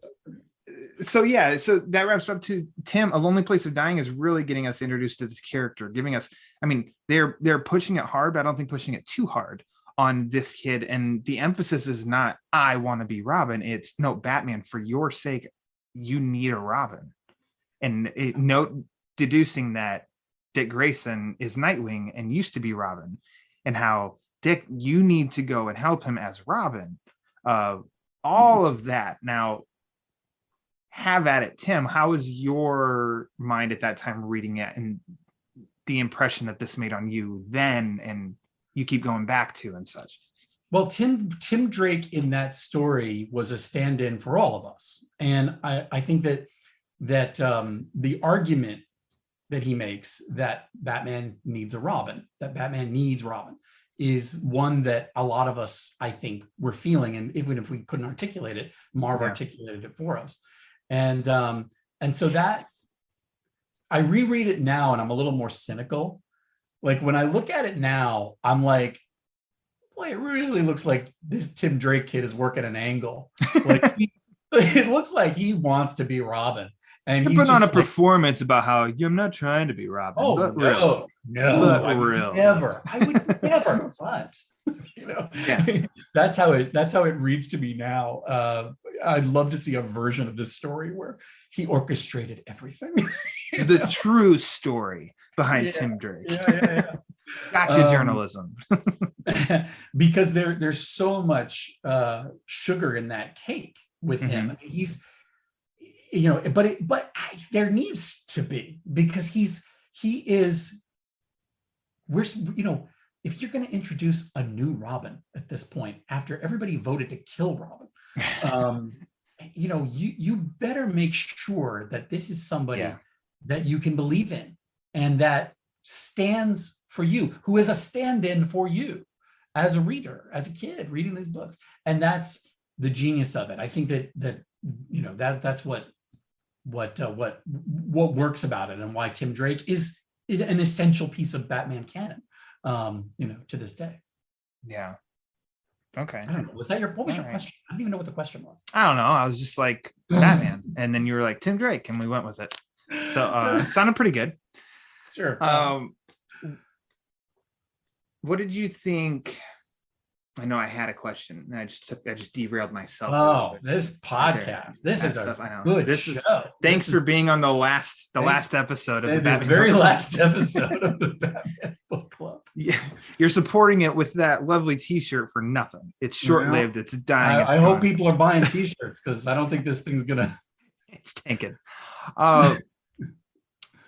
so that wraps up to Tim. A Lonely Place of Dying is really getting us introduced to this character, giving us, I mean, they're pushing it hard, but I don't think pushing it too hard on this kid. And the emphasis is not, I want to be Robin. It's no, Batman, for your sake, you need a Robin. And deducing that Dick Grayson is Nightwing and used to be Robin, and how Dick, you need to go and help him as Robin. All of that. Now, have at it, Tim. How was your mind at that time reading it, and the impression that this made on you then, and you keep going back to and such? Well, Tim Drake in that story was a stand-in for all of us, and I think that the argument that he makes that Batman needs a Robin, that Batman needs Robin, is one that a lot of us, I think, were feeling. And even if we couldn't articulate it, Marv articulated it for us. And so that I reread it now and I'm a little more cynical. Like when I look at it now, I'm like, boy, it really looks like this Tim Drake kid is working an angle. Like it looks like he wants to be Robin. And he's putting on a performance about how I'm not trying to be Robin. Oh, but no, I would never. I would never. But that's how it reads to me now. I'd love to see a version of this story where he orchestrated everything. The true story behind Tim Drake. Gotcha, journalism. Because there's so much sugar in that cake with him. He's, but there needs to be, because if you're going to introduce a new Robin at this point, after everybody voted to kill Robin, you better make sure that this is somebody that you can believe in and that stands for you, who is a stand-in for you as a reader, as a kid reading these books. And that's the genius of it. I think that's what works about it, and why Tim Drake is an essential piece of Batman canon, to this day. Yeah. Okay. I don't know. What was your question? I don't even know what the question was. I don't know. I was just like Batman, and then you were like Tim Drake, and we went with it. So it sounded pretty good. Sure. What did you think? I know I had a question, and I just derailed myself. Oh, this podcast. This is a good show. Thanks for being on the last episode of the very last episode of the Batman Book Club. Yeah, you're supporting it with that lovely T-shirt for nothing. It's short-lived. It's dying. I hope people are buying T-shirts, because I don't think this thing's gonna. It's tanking.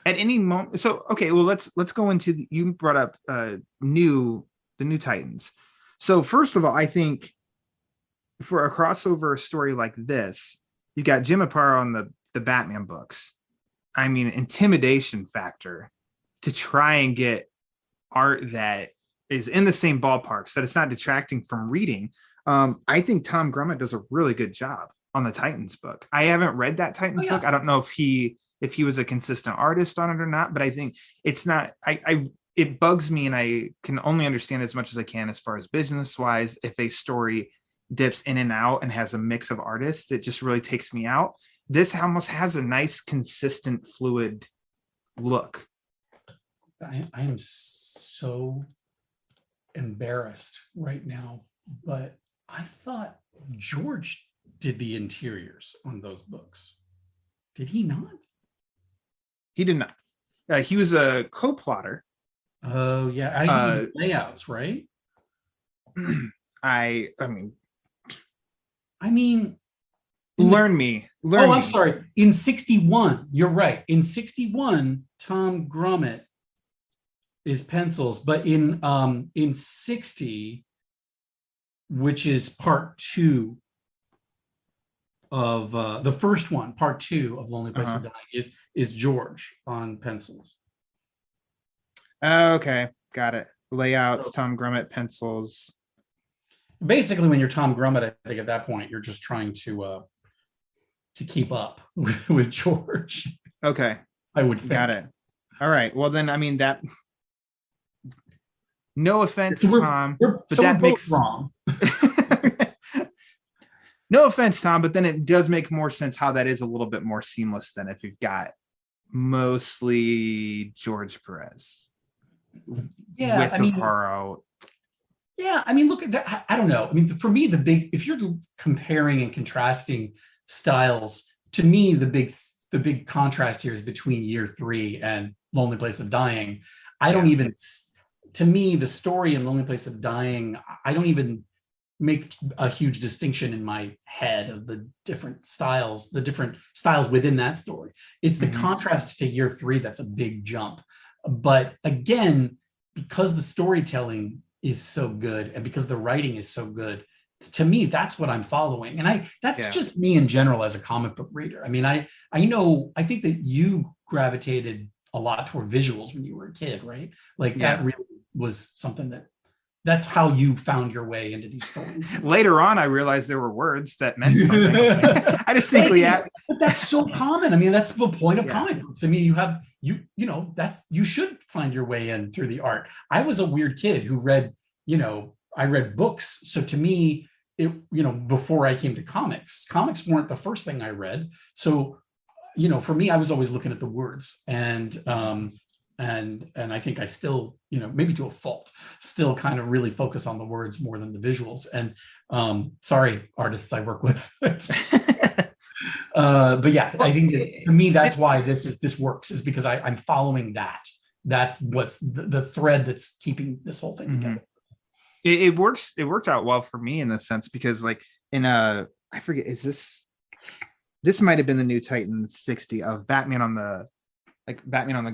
At any moment. So okay, well let's go into you brought up the new Titans. So first of all, I think for a crossover story like this, you got Jim Aparo on the Batman books. I mean, intimidation factor to try and get art that is in the same ballpark so that it's not detracting from reading. I think Tom Grummett does a really good job on the Titans book. I haven't read that Titans book. I don't know if he was a consistent artist on it or not, but I think it's not, it bugs me, and I can only understand as much as I can as far as business wise, if a story dips in and out and has a mix of artists, it just really takes me out. This almost has a nice, consistent, fluid look. I am so embarrassed right now, but I thought George did the interiors on those books. Did he not? He did not. He was a co-plotter. Oh yeah, I think he did layouts, right? I mean, learn me. I'm sorry. In 61, you're right. In 61, Tom Grummett is pencils, but in 60, which is part 2 of the first one, part 2 of Lonely Place of Dying, is George on pencils. Okay, got it. Layouts, Tom Grummett, pencils. Basically, when you're Tom Grummett, I think at that point you're just trying to keep up with George. Okay, I would think. Got it. All right. Well, then, I mean that. No offense, So Tom, but that makes wrong. No offense, Tom, but then it does make more sense how that is a little bit more seamless than if you've got mostly George Perez. Yeah, with the Haro. Yeah, I mean, look at that. I don't know. I mean, for me, if you're comparing and contrasting styles, to me, the big contrast here is between Year 3 and Lonely Place of Dying. To me, the story in Lonely Place of Dying, I don't even make a huge distinction in my head of the different styles within that story. It's the contrast to Year 3 that's a big jump. But again, because the storytelling is so good and because the writing is so good, to me, that's what I'm following. And that's just me in general as a comic book reader. I mean, I think that you gravitated a lot toward visuals when you were a kid, right? Like that really was something that's how you found your way into these stories. Later on, I realized there were words that meant something. I distinctly but that's so common. I mean, that's the point of comic books. I mean, you should find your way in through the art. I was a weird kid who read, I read books. So to me, before I came to comics weren't the first thing I read. So, for me, I was always looking at the words and I think I still, maybe to a fault, still kind of really focus on the words more than the visuals. And sorry, artists I work with. But yeah, I think to me, that's why this works, is because I'm following that. That's what's the thread that's keeping this whole thing together. It works. It worked out well for me in the sense because I forget, this might have been the New Titans 60 of Batman on the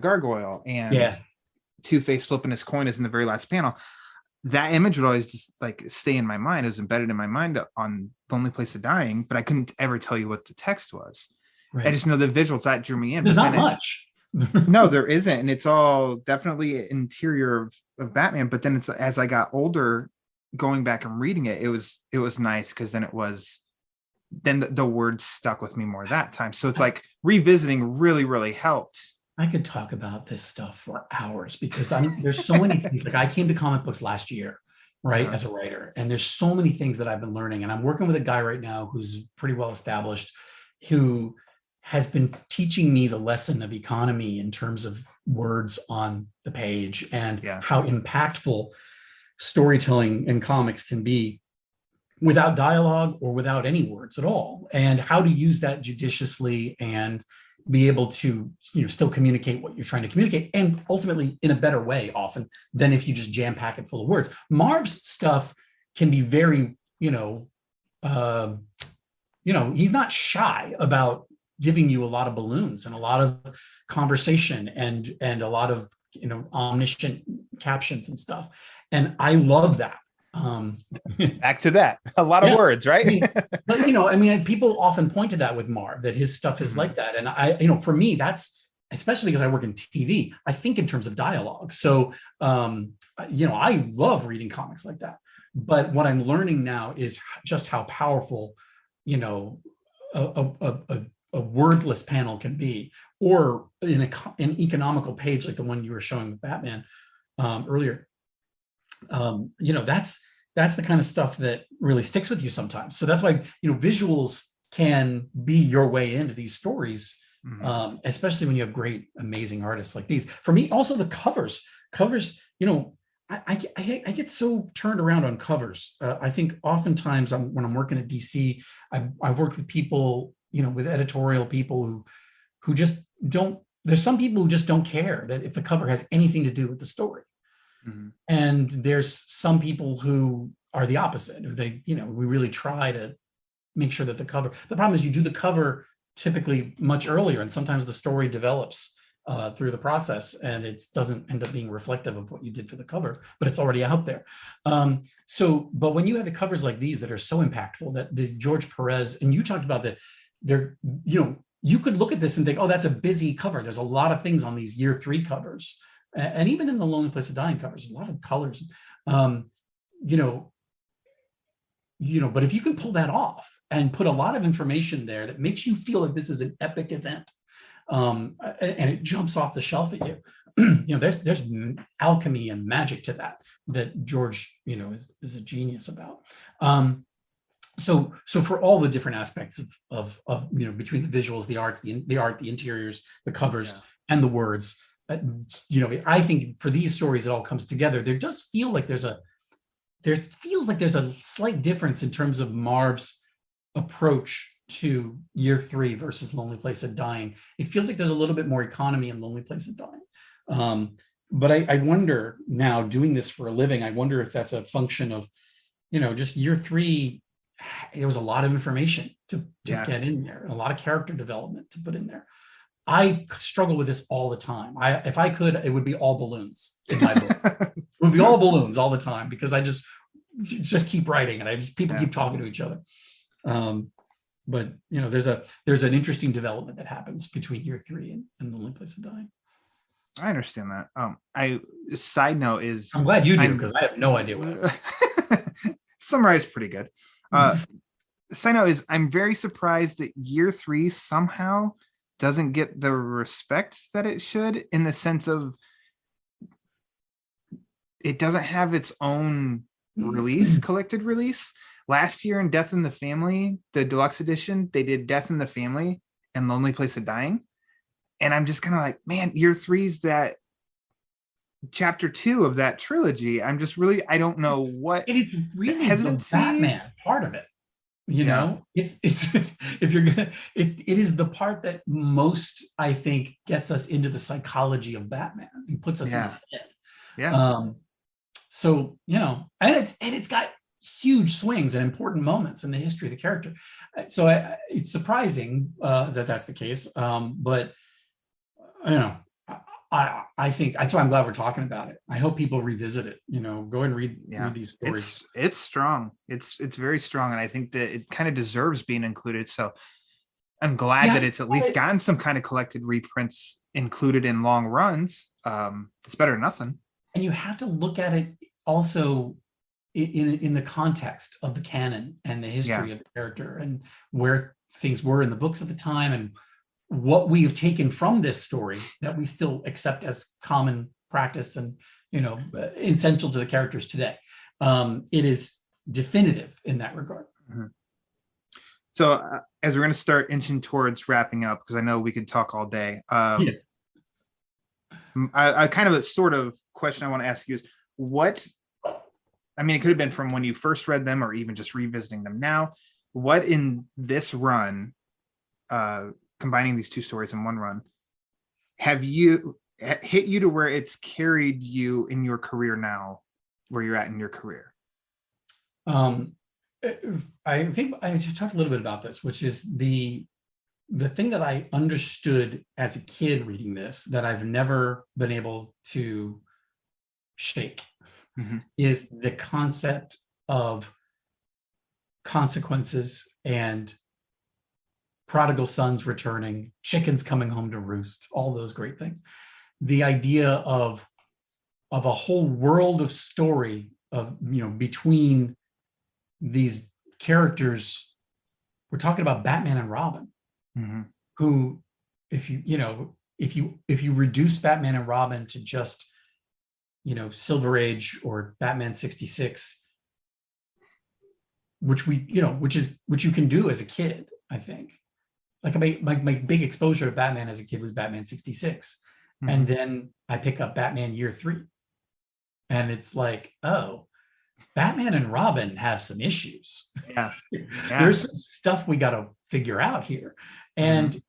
gargoyle and Two-Face flipping his coin is in the very last panel. That image would always just stay in my mind. It was embedded in my mind on Lonely Place of Dying, but I couldn't ever tell you what the text was. Right. I just know the visuals that drew me in. There's not much. No, there isn't. And it's all definitely interior of Batman. But then as I got older, going back and reading it, it was nice because then the words stuck with me more that time. So it's like revisiting really, really helped. I could talk about this stuff for hours because there's so many things. Like I came to comic books last year, right, as a writer, and there's so many things that I've been learning. And I'm working with a guy right now who's pretty well established, who has been teaching me the lesson of economy in terms of words on the page and how impactful storytelling in comics can be without dialogue or without any words at all, and how to use that judiciously and be able to still communicate what you're trying to communicate, and ultimately in a better way often than if you just jam pack it full of words. Marv's stuff can be very, he's not shy about giving you a lot of balloons and a lot of conversation and a lot of, omniscient captions and stuff. And I love that. Back to that, a lot of words, right? But people often point to that with Marv, that his stuff is like that. And for me, that's especially because I work in TV, I think in terms of dialogue. So I love reading comics like that. But what I'm learning now is just how powerful a wordless panel can be, or in an economical page like the one you were showing with Batman earlier. that's the kind of stuff that really sticks with you sometimes. So that's why, visuals can be your way into these stories, especially when you have great, amazing artists like these. For me, also the covers, I get so turned around on covers. I think oftentimes when I'm working at DC, I've worked with people, with editorial people who just don't, there's some people who just don't care that if the cover has anything to do with the story. And there's some people who are the opposite. We really try to make sure that the problem is you do the cover typically much earlier, and sometimes the story develops through the process, and it doesn't end up being reflective of what you did for the cover, but it's already out there. But when you have the covers like these that are so impactful, that the George Perez, and you talked about you could look at this and think, oh, that's a busy cover. There's a lot of things on these year 3 covers. And even in the Lonely Place of Dying covers, a lot of colors, but if you can pull that off and put a lot of information there that makes you feel like this is an epic event, and it jumps off the shelf at you, there's alchemy and magic to that George, is a genius about. So for all the different aspects of between the visuals, the art, the interiors, the covers, and the words, I think for these stories, it all comes together. There does feel like there's a slight difference in terms of Marv's approach to year 3 versus Lonely Place of Dying. It feels like there's a little bit more economy in Lonely Place of Dying. But I wonder now, doing this for a living, I wonder if that's a function of, just year 3, there was a lot of information to get in there, a lot of character development to put in there. I struggle with this all the time. If I could, it would be all balloons in my book. It would be all balloons all the time, because I just keep writing, and people keep talking to each other. But there's an interesting development that happens between year 3 and the Lonely Place of Dying. I understand that. Side note is, I'm glad you do, because I have no idea what it is. Summarized pretty good. Side note is, I'm very surprised that year 3 somehow doesn't get the respect that it should, in the sense of it doesn't have its own collected release. Last year in Death in the Family, the deluxe edition, they did Death in the Family and Lonely Place of Dying. And I'm just kind of like, man, year 3's that chapter 2 of that trilogy. I don't know what it is really the Batman part of it. It's if you're gonna, it is the part that most, I think, gets us into the psychology of Batman and puts us in his head. So and it's got huge swings and important moments in the history of the character. So it's surprising that that's the case. But I think that's why I'm glad we're talking about it. I hope people revisit it. Go and read these stories. It's strong. It's very strong, and I think that it kind of deserves being included. So I'm glad that it's at least gotten some kind of collected reprints included in long runs. It's better than nothing. And you have to look at it also in the context of the canon and the history of the character, and where things were in the books at the time, and what we have taken from this story that we still accept as common practice and essential to the characters today. It is definitive in that regard. So as we're going to start inching towards wrapping up, because I know we could talk all day, I kind of a sort of question I want to ask you is, it could have been from when you first read them, or even just revisiting them now, what in this run, combining these 2 stories in one run, have you hit you to where it's carried you in your career now, where you're at in your career? I think I talked a little bit about this, which is the thing that I understood as a kid reading this that I've never been able to shake, is the concept of consequences and prodigal sons returning, chickens coming home to roost, all those great things. The idea of a whole world of story of, between these characters. We're talking about Batman and Robin, who, if you reduce Batman and Robin to just, Silver Age or Batman 66, which you can do as a kid, I think. Like my big exposure to Batman as a kid was Batman 66. Mhm. And then I pick up Batman Year 3. And it's like, oh, Batman and Robin have some issues. Yeah. There's some stuff we got to figure out here. And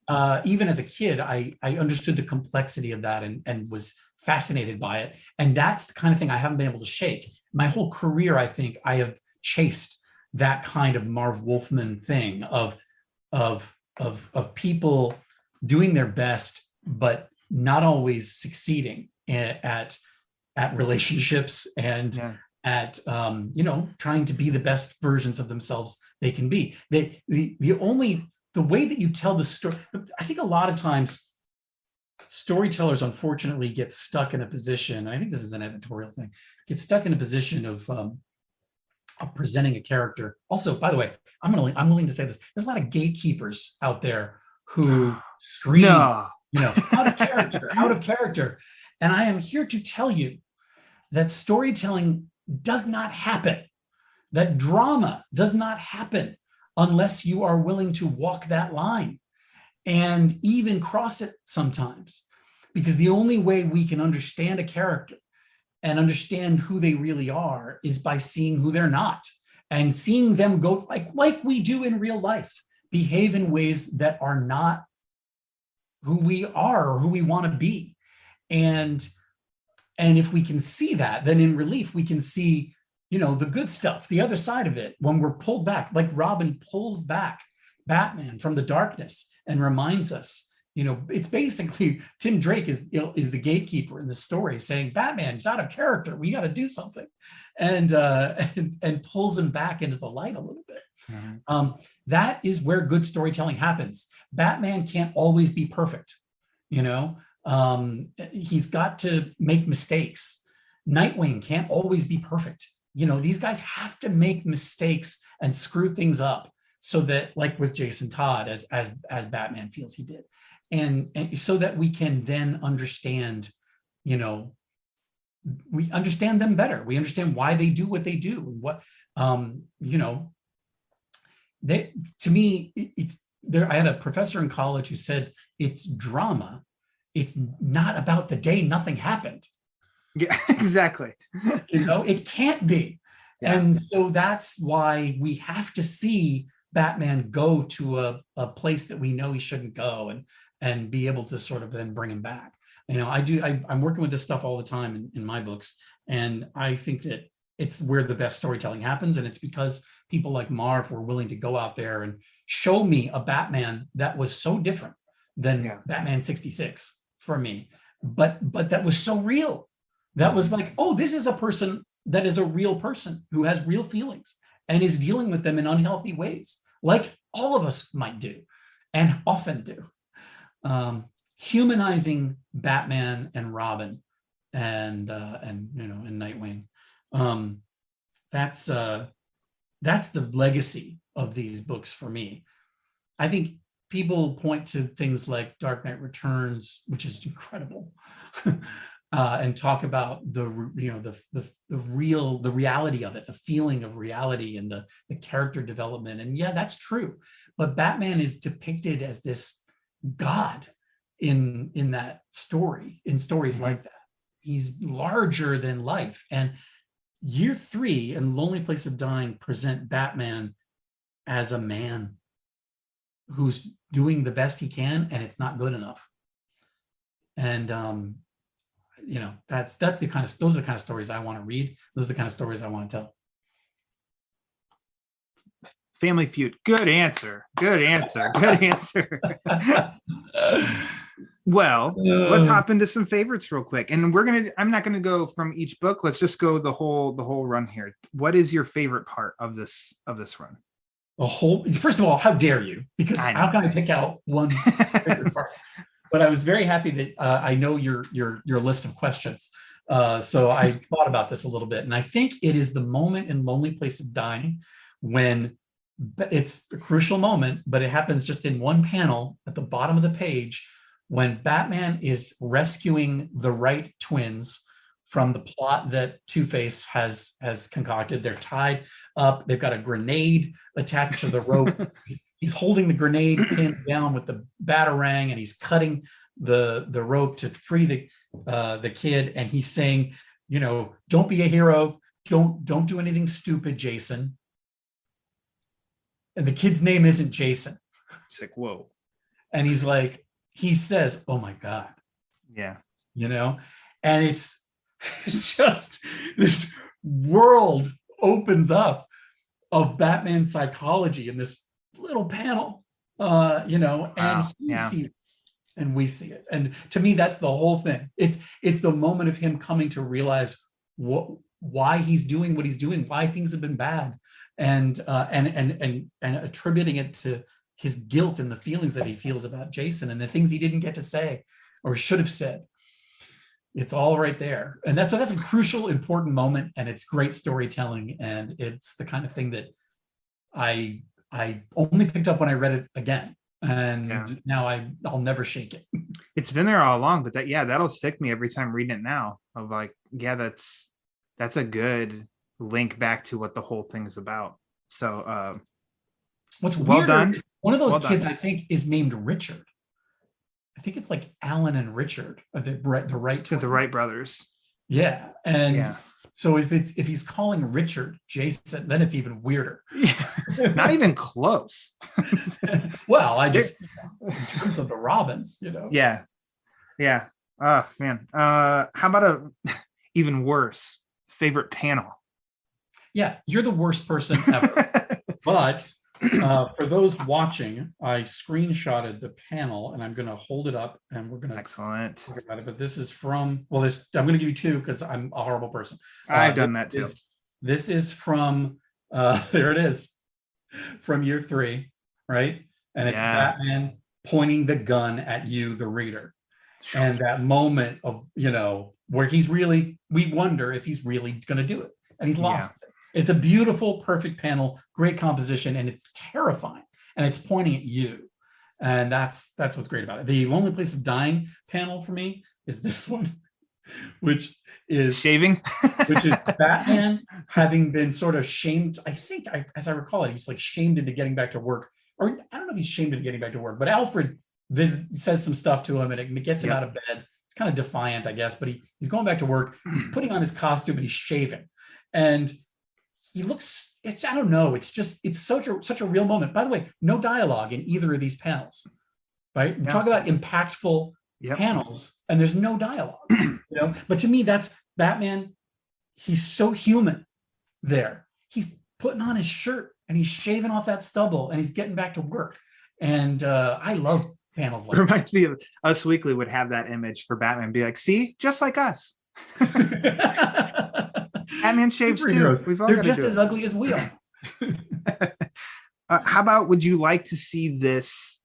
even as a kid, I understood the complexity of that and was fascinated by it. And that's the kind of thing I haven't been able to shake. My whole career, I think I have chased that kind of Marv Wolfman thing of people doing their best, but not always succeeding at relationships and at trying to be the best versions of themselves they can be. The way that you tell the story, I think a lot of times storytellers unfortunately get stuck in a position, I think this is an editorial thing, get stuck in a position of presenting a character. Also, by the way, I'm willing to say this, there's a lot of gatekeepers out there who scream, out of character. And I am here to tell you that storytelling does not happen, that drama does not happen unless you are willing to walk that line and even cross it sometimes. Because the only way we can understand a character and understand who they really are is by seeing who they're not and seeing them go like we do in real life, behave in ways that are not who we are or who we want to be. And if we can see that, then in relief, we can see, the good stuff, the other side of it, when we're pulled back, like Robin pulls back Batman from the darkness and reminds us, it's basically Tim Drake is the gatekeeper in the story saying, Batman's out of character. We got to do something. And pulls him back into the light a little bit. Mm-hmm. That is where good storytelling happens. Batman can't always be perfect. He's got to make mistakes. Nightwing can't always be perfect. These guys have to make mistakes and screw things up so that, like with Jason Todd, as Batman feels he did, and so that we can then understand, we understand them better. We understand why they do what they do and what, to me, it's there. I had a professor in college who said it's drama. It's not about the day nothing happened. Yeah, exactly. It can't be. Yeah. And so that's why we have to see Batman go to a place that we know he shouldn't go and be able to sort of then bring him back. I'm working with this stuff all the time in my books. And I think that it's where the best storytelling happens. And it's because people like Marv were willing to go out there and show me a Batman that was so different than Batman 66 for me, but that was so real. That was like, oh, this is a person that is a real person who has real feelings and is dealing with them in unhealthy ways, like all of us might do and often do. Humanizing Batman and Robin and Nightwing. That's the legacy of these books for me. I think people point to things like Dark Knight Returns, which is incredible, and talk about the reality of it, the feeling of reality and the character development. And yeah, that's true. But Batman is depicted as this god in that story, in stories like that. He's larger than life. And Year 3 and Lonely Place of Dying present Batman as a man who's doing the best he can, and it's not good enough. And those are the kind of stories I want to read. Those are the kind of stories I want to tell. Family Feud. Good answer. Well, let's hop into some favorites real quick. And I'm not gonna go from each book. Let's just go the whole run here. What is your favorite part of this run? First of all, how dare you? Because how can I pick out one favorite part? But I was very happy that I know your list of questions. So I thought about this a little bit. And I think it is the moment in Lonely Place of Dying when it's a crucial moment, but it happens just in one panel at the bottom of the page when Batman is rescuing the Wright twins from the plot that Two-Face has concocted. They're tied up. They've got a grenade attached to the rope. He's holding the grenade pinned down with the batarang, and he's cutting the rope to free the kid. And he's saying, don't be a hero. Don't do anything stupid, Jason. And the kid's name isn't Jason. It's like, whoa. And he says, oh my God. Yeah. And it's just this world opens up of Batman's psychology in this little panel, and he sees it and we see it. And to me, that's the whole thing. It's the moment of him coming to realize why he's doing what he's doing, why things have been bad, and attributing it to his guilt and the feelings that he feels about Jason and the things he didn't get to say or should have said. It's all right there. And that's a crucial, important moment, and it's great storytelling. And it's the kind of thing that I only picked up when I read it again. And now I'll never shake it. It's been there all along, but that'll stick me every time reading it now. Of like, that's a good link back to what the whole thing is about. So what's well weird done. is one of those kids, done. I think, is named Richard. I think it's like Alan and Richard, the Wright To the Wright brothers. Yeah. And so if he's calling Richard Jason, then it's even weirder. Not even close. Well, in terms of the Robins, Yeah. Oh man. How about a even worse favorite panel? Yeah, you're the worst person ever. But for those watching, I screenshotted the panel and I'm going to hold it up and we're going to excellent talk about it. But this is from, I'm going to give you two because I'm a horrible person. I've done that too. This is from, there it is, from year 3, right? And it's Batman pointing the gun at you, the reader. And that moment of, where we wonder if he's really going to do it. And he's lost it. It's a beautiful, perfect panel, great composition, and it's terrifying. And it's pointing at you. And that's what's great about it. The Lonely Place of Dying panel for me is this one, which is shaving, which is Batman having been sort of shamed. I think, as I recall it, he's like shamed into getting back to work. Or I don't know if he's shamed into getting back to work, but Alfred says some stuff to him and it gets him out of bed. It's kind of defiant, I guess, but he's going back to work. He's putting on his costume and he's shaving. And he looks, I don't know, it's such a real moment. By the way, no dialogue in either of these panels, right? We talk about impactful panels and there's no dialogue, but to me, that's Batman. He's so human there. He's putting on his shirt and he's shaving off that stubble and he's getting back to work. And I love panels like that. Reminds me of Us Weekly would have that image for Batman, be like, see, just like us. Batman shaves too. They're just as ugly as we are. How about, would you like to see this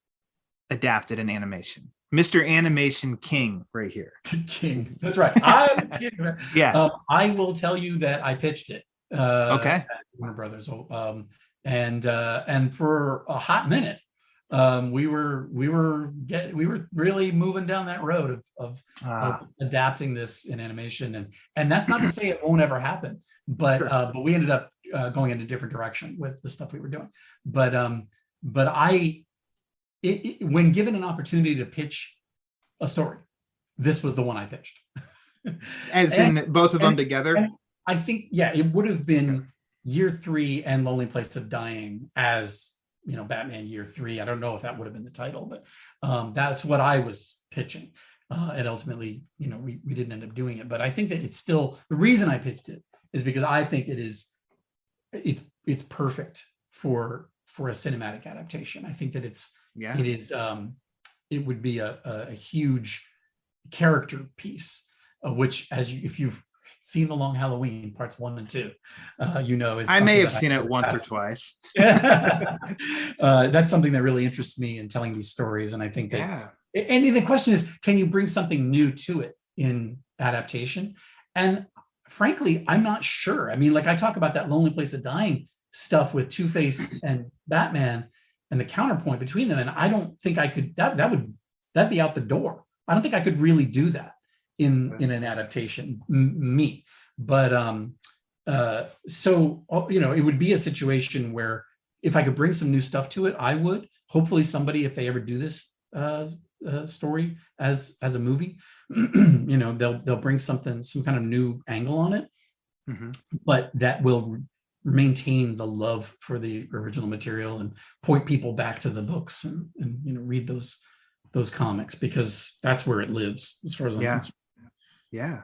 adapted in animation? Mr. Animation King right here. King. That's right. I'm King. Yeah. I will tell you that I pitched it. Okay. At Warner Brothers. And for a hot minute, we were really moving down that road of adapting this in animation, and that's not to say it won't ever happen, but we ended up going in a different direction with the stuff we were doing. But when given an opportunity to pitch a story, this was the one I pitched. In both of them together. And I think it would have been year 3 and Lonely Place of Dying as Batman Year 3. I don't know if that would have been the title, but that's what I was pitching. And ultimately, we didn't end up doing it. But I think that it's still, the reason I pitched it is because I think it's perfect for a cinematic adaptation. I think that it would be a huge character piece, which if you've seen The Long Halloween parts 1 and 2, is I may have seen it once or twice. That's something that really interests me in telling these stories. And I think that, and the question is, can you bring something new to it in adaptation? And frankly, I'm not sure. I mean, like I talk about that Lonely Place of Dying stuff with Two-Face and Batman and the counterpoint between them. And I don't think I could, that'd be out the door. I don't think I could really do that in an adaptation, me. But so it would be a situation where if I could bring some new stuff to it, I would. Hopefully somebody, if they ever do this story as a movie, they'll bring some kind of new angle on it, but that will maintain the love for the original material and point people back to the books and read those comics, because that's where it lives as far as I'm concerned. Yeah.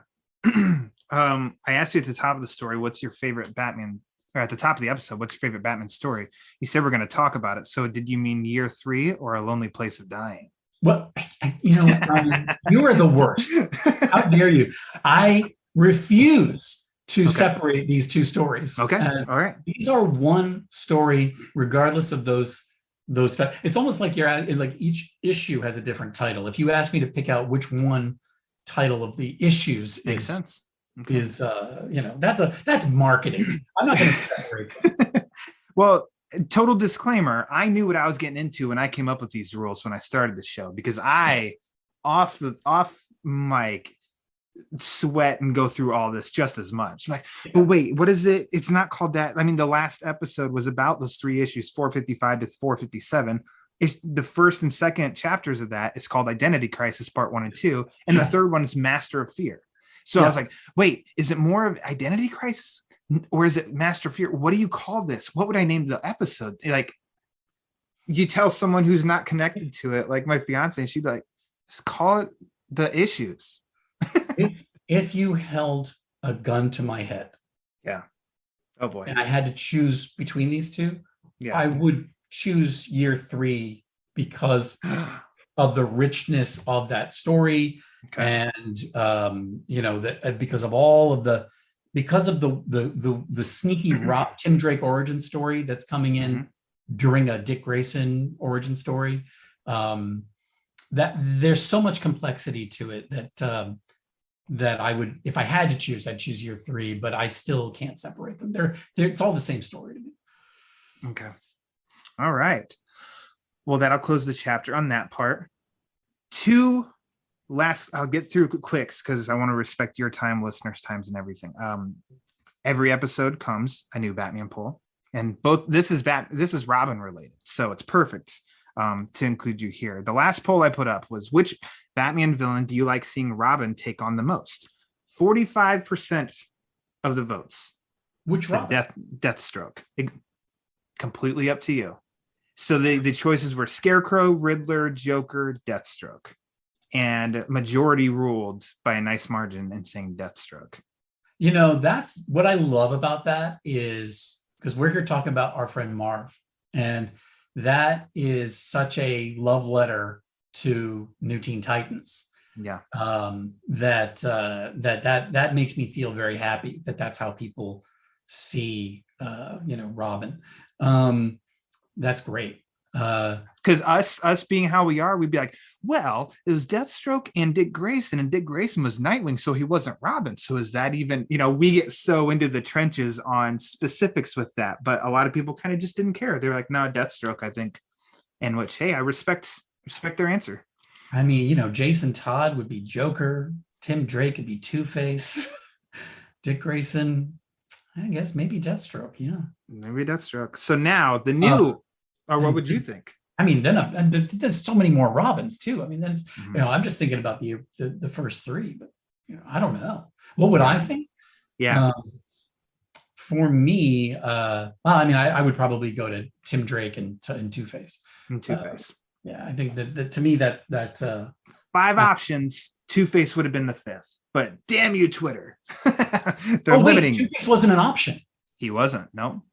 I asked you at the top of the story, what's your favorite Batman, or at the top of the episode, what's your favorite Batman story? You said we're going to talk about it. So did you mean Year 3 or A Lonely Place of Dying? Well, you are the worst. How dare you? I refuse to separate these two stories. Okay. All right. These are one story, regardless of those. It's almost like each issue has a different title. If you ask me to pick out which one title of the issues Makes sense. Okay. That's marketing. I'm not going to separate them. Well, total disclaimer, I knew what I was getting into when I came up with these rules when I started the show, because I off mic sweat and go through all this just as much. Like, but wait, what is it? It's not called that. I mean, the last episode was about those 3 issues, 455 to 457. It's the first and second chapters of that is called Identity Crisis Part 1 and 2, and the third one is Master of Fear. So I was like, wait, is it more of Identity Crisis or is it Master of Fear? What do you call this? What would I name the episode? Like, you tell someone who's not connected to it, like my fiance, and she'd be like, just call it The Issues. if you held a gun to my head, oh boy, and I had to choose between these two, I would choose Year 3 because of the richness of that story, and because of all of the sneaky Tim Drake origin story that's coming in during a Dick Grayson origin story. That there's so much complexity to it that I would, if I had to choose, I'd choose Year 3, but I still can't separate them. It's all the same story to me. Okay. All right. Well, that'll close the chapter on that part. I'll get through quicks because I want to respect your time, listeners' times, and everything. Every episode comes a new Batman poll, and this is Robin related, so it's perfect to include you here. The last poll I put up was, which Batman villain do you like seeing Robin take on the most? 45% of the votes. Which Robin? Deathstroke. Completely up to you. So the choices were Scarecrow, Riddler, Joker, Deathstroke. And majority ruled by a nice margin and saying Deathstroke. That's what I love about that, is because we're here talking about our friend Marv, and that is such a love letter to New Teen Titans. Yeah. That makes me feel very happy that that's how people see Robin. That's great. Because us being how we are, we'd be like, well, it was Deathstroke and Dick Grayson, and Dick Grayson was Nightwing, so he wasn't Robin. So is that even, we get so into the trenches on specifics with that, but a lot of people kind of just didn't care. They're like, no, Deathstroke, I think. And which, hey, I respect their answer. I mean, Jason Todd would be Joker, Tim Drake would be Two-Face, Dick Grayson, I guess maybe Deathstroke. Yeah, maybe Deathstroke. So now the new. Or what would you think? I mean, then there's so many more Robins too. I mean, then it's I'm just thinking about the first 3, but I don't know. What would I think? Yeah. For me, I would probably go to Tim Drake and Two-Face. Two-Face. Yeah, I think that to me that 5 options. Two-Face would have been the 5th, but damn you, Twitter! They're limiting. Two-Face wasn't an option. He wasn't. No.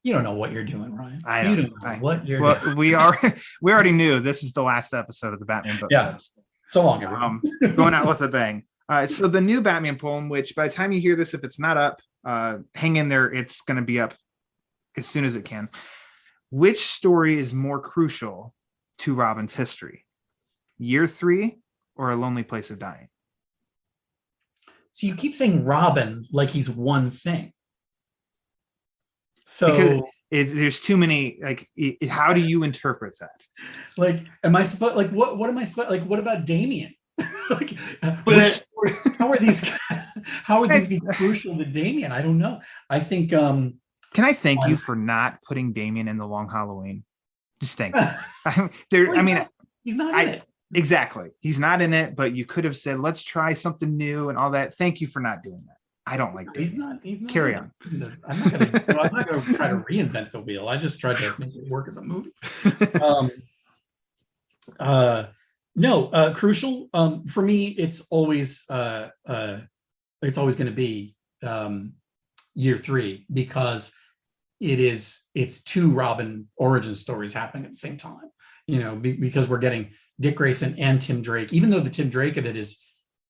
You don't know what you're doing, Ryan. You don't know what you're doing. We already knew this is the last episode of the Batman book. Yeah. So long, everyone. Going out with a bang. So the new Batman poem, which by the time you hear this, if it's not up, hang in there. It's going to be up as soon as it can. Which story is more crucial to Robin's history? Year 3 or A Lonely Place of Dying? So you keep saying Robin like he's one thing. So because there's too many, how do you interpret that? Like, am I supposed, what am I supposed, what about Damien? Which how are these how are these be crucial to Damien? I don't know. I think can I thank you for not putting Damien in the Long Halloween? Just thank you. He's not in it. Exactly. He's not in it, but you could have said, let's try something new and all that. Thank you for not doing that. I don't like doing he's not Carry on. I'm not gonna try to reinvent the wheel. I just tried to make it work as a movie. Crucial. For me, it's always going to be year 3, because it's 2 Robin origin stories happening at the same time. Because we're getting Dick Grayson and Tim Drake, even though the Tim Drake of it is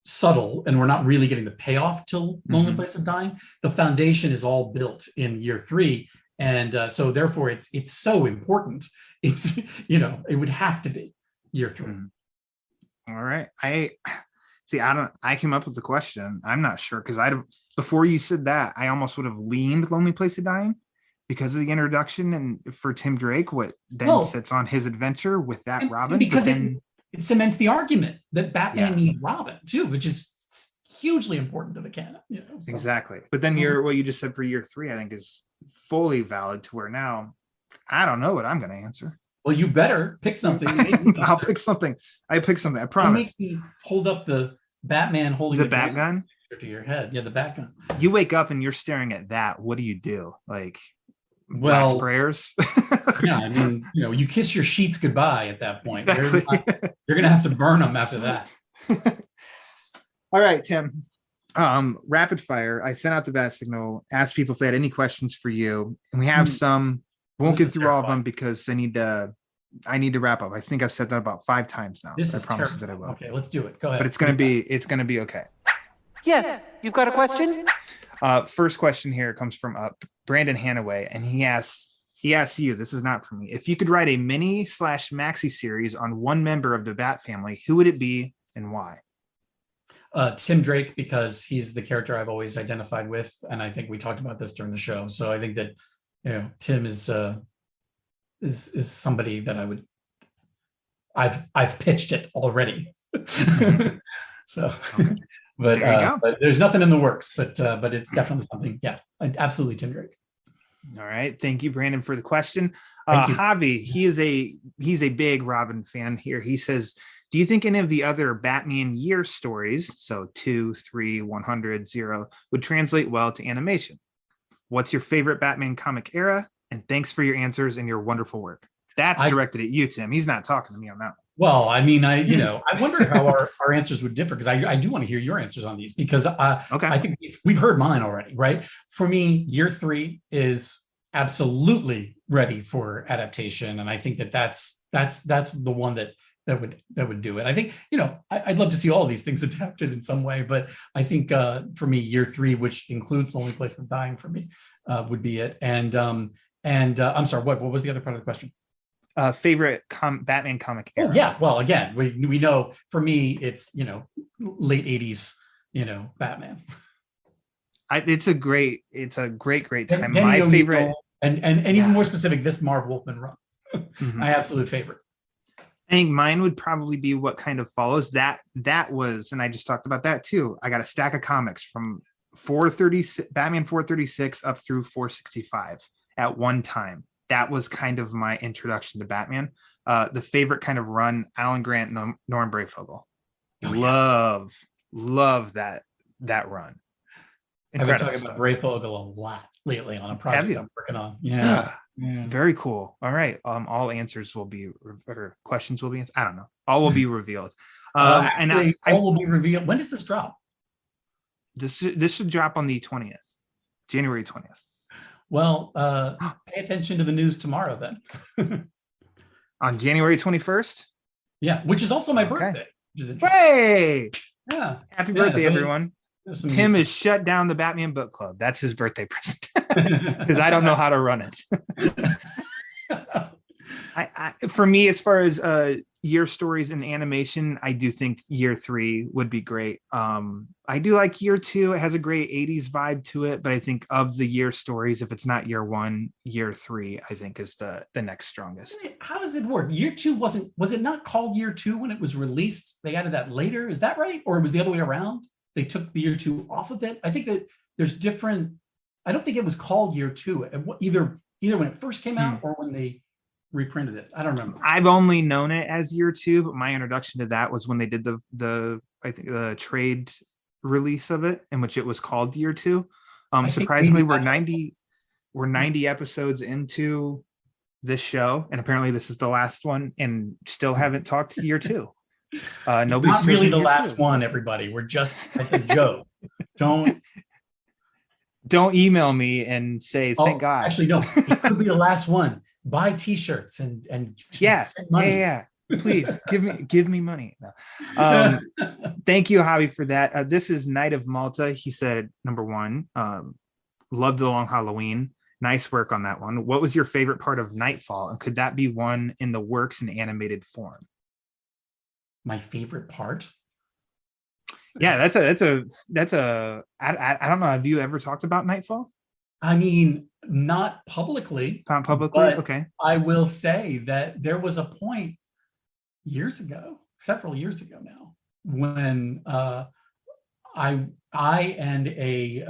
subtle and we're not really getting the payoff till Lonely Place of Dying. The foundation is all built in year 3, and so therefore it's so important. It's it would have to be year 3. All right. I came up with the question. I'm not sure, because before you said that, I almost would have leaned Lonely Place of Dying because of the introduction and for Tim Drake, what then sits on his adventure with that Robin. Because it cements the argument that Batman needs Robin too, which is hugely important to the canon. So. Exactly. But then what you just said for year 3, I think is fully valid, to where now I don't know what I'm going to answer. Well, you better pick something. I'll pick something. I promise. Make me hold up the Batman holding the bat gun to your head. Yeah, the bat gun. You wake up and you're staring at that. What do you do? Like, last prayers? Yeah, I mean, you kiss your sheets goodbye at that point. Exactly. You're going to have to burn them after that. All right, Tim. Rapid fire. I sent out the bat signal, asked people if they had any questions for you, and we have some. Won't get through all of them because I need to wrap up. I think I've said that about 5 times now. This I is promise terrible. that I will. Okay, let's do it. Go ahead. But it's gonna be okay. Yes, you've got a question? First question here comes from Brandon Hanaway, and he asks you, this is not for me, if you could write a mini/maxi series on one member of the Bat family, who would it be and why? Tim Drake, because he's the character I've always identified with, and I think we talked about this during the show. So I think that Tim is somebody that I've pitched it already. So, okay. But there's nothing in the works. But it's definitely something. Yeah, absolutely, Tim Drake. All right, thank you, Brandon, for the question. Javi, he's a big Robin fan here. He says, do you think any of the other Batman year stories, so 2, 3, 100, 0, would translate well to animation? What's your favorite Batman comic era? And thanks for your answers and your wonderful work. That's directed at you, Tim. He's not talking to me on that one. Well, I mean, I wonder how our answers would differ, because I do want to hear your answers on these, because I think we've heard mine already, right? For me, year 3 is absolutely ready for adaptation, and I think that's the one that would do it. I think I'd love to see all of these things adapted in some way, but I think for me, year 3, which includes Lonely Place of Dying, for me would be it. And I'm sorry, what was the other part of the question? Favorite Batman comic era? Oh, yeah. Well, again, we know for me it's late 80s Batman. It's a great time. Denny My O'Neil, favorite, and even more specific, this Marv Wolfman run. My absolute favorite. I think mine would probably be what kind of follows. That was, and I just talked about that too. I got a stack of comics from Batman 436 up through 465 at one time. That was kind of my introduction to Batman. The favorite kind of run, Alan Grant, Norm Brayfogle. Love that run. Incredible I've been talking stuff. about Brayfogle a lot lately on a project I'm working on. Yeah. Very cool. All right. All answers will be, or questions will be, I don't know. All will be revealed. Actually, all will be revealed. When does this drop? This should drop on the 20th, January 20th. Well, pay attention to the news tomorrow then. On January 21st? Yeah, which is also my birthday. Which is hey! Yeah. Happy birthday, everyone. Tim has shut down the Batman Book Club. That's his birthday present. Because I don't know how to run it. For me, as far as year stories and animation, I do think year 3 would be great. I do like year 2. It has a great 80s vibe to it, but I think of the year stories, if it's not year 1, year 3, I think is the next strongest. How does it work? Year 2 was it not called year 2 when it was released? They added that later. Is that right? Or it was the other way around? they took the year 2 off of it. I think that there's different. I don't think it was called year 2 either when it first came out or when they reprinted it. I don't remember. I've only known it as year 2, but my introduction to that was when they did the trade release of it, in which it was called year 2. Surprisingly, we're 90 episodes into this show, and apparently this is the last one, and still haven't talked to year 2. Nobody's not really the year last 2. one, everybody. We're just at the joke. Don't email me and say thank God. Actually, no, it could be the last one. Buy T-shirts and yes, send money. Yeah. Please give me money. No. Thank you, Javi, for that. This is Night of Malta. He said number 1. Loved The Long Halloween. Nice work on that one. What was your favorite part of Nightfall, and could that be one in the works in animated form? My favorite part? Yeah, that's a. I don't know. Have you ever talked about Nightfall? I mean, not publicly. Not publicly. Okay. I will say that there was a point several years ago now, when I and a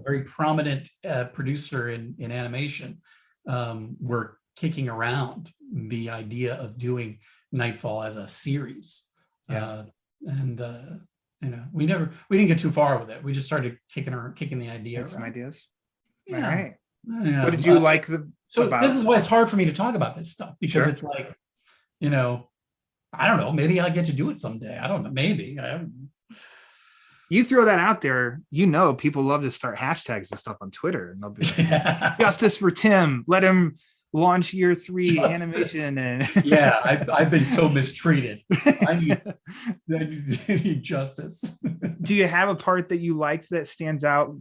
very prominent producer in animation were kicking around the idea of doing Nightfall as a series. Yeah. We didn't get too far with it. We just started kicking the idea around. Some ideas. Yeah. All right. Yeah. What did you like about? This is why it's hard for me to talk about this stuff, because it's like, I don't know, maybe I'll get to do it someday. I don't know, maybe. You throw that out there, people love to start hashtags and stuff on Twitter, and they'll be like, justice for Tim, let him launch year 3 animation. And I've been so mistreated. I need justice. Do you have a part that you liked that stands out,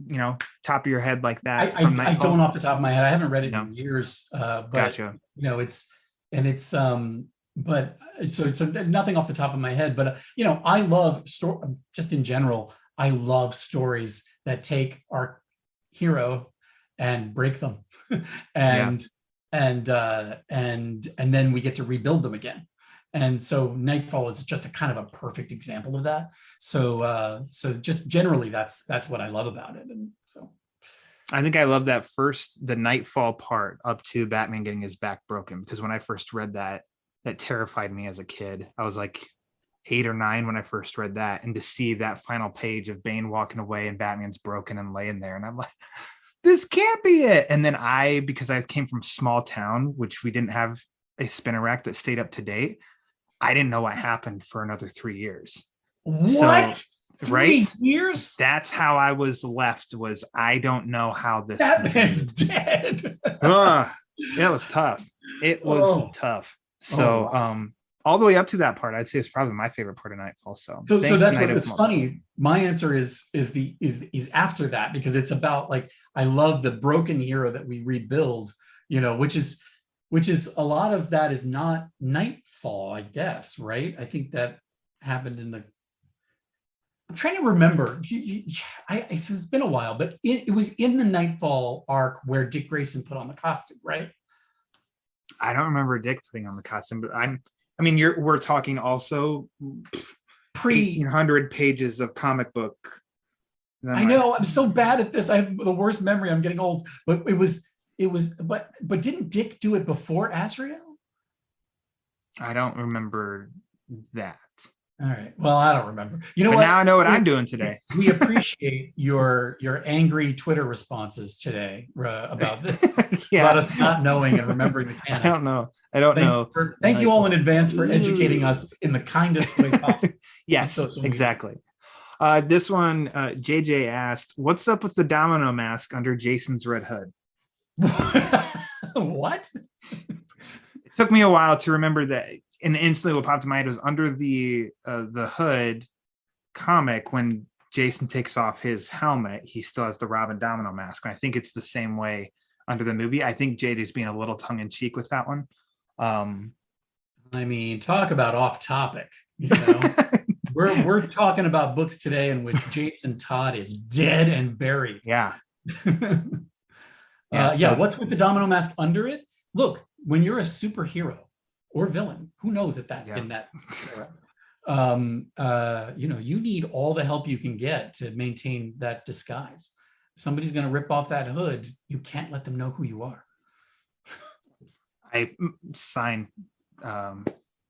top of your head like that? I don't off the top of my head. I haven't read it in years. But gotcha. But so nothing off the top of my head, but I love just in general, I love stories that take our hero and break them and then we get to rebuild them again. And so Nightfall is just a kind of a perfect example of that. So just generally that's what I love about it. And so I think I love the Nightfall part up to Batman getting his back broken, because when I first read that terrified me as a kid. I was like 8 or 9 when I first read that, and to see that final page of Bane walking away and Batman's broken and laying there, and I'm like, this can't be it. And then because I came from small town, which we didn't have a spinner rack that stayed up to date, I didn't know what happened for another 3 years. What? So, right? 3 years? That's how I was left, was I don't know how this Batman's dead. It was tough. It was tough. So all the way up to that part, I'd say it's probably my favorite part of Nightfall. So that's it's funny. My answer is after that, because it's about, like, I love the broken hero that we rebuild, which is a lot of that is not Nightfall, I guess, right? I think that happened I'm trying to remember. It's been a while, but it was in the Nightfall arc where Dick Grayson put on the costume, right? I don't remember Dick putting on the costume, but we're talking also pre-1800 pages of comic book. I know, I'm so bad at this. I have the worst memory. I'm getting old. But but didn't Dick do it before Azrael? I don't remember that. All right. Well, I don't remember. What? Now I know what I'm doing today. We appreciate your angry Twitter responses today about this. About us not knowing and remembering the canon. I don't know. Thank you all in advance for educating us in the kindest way possible. Yes, exactly. This one, JJ asked, "What's up with the domino mask under Jason's red hood?" What? It took me a while to remember that. And instantly what popped in my head was under the hood comic, when Jason takes off his helmet, he still has the Robin domino mask. And I think it's the same way under the movie. I think JD's being a little tongue in cheek with that one. Talk about off topic. We're talking about books today in which Jason Todd is dead and buried. Yeah. What's with the domino mask under it? Look, when you're a superhero or villain, who knows in that era. you need all the help you can get to maintain that disguise. Somebody's going to rip off that hood. You can't let them know who you are. I sign here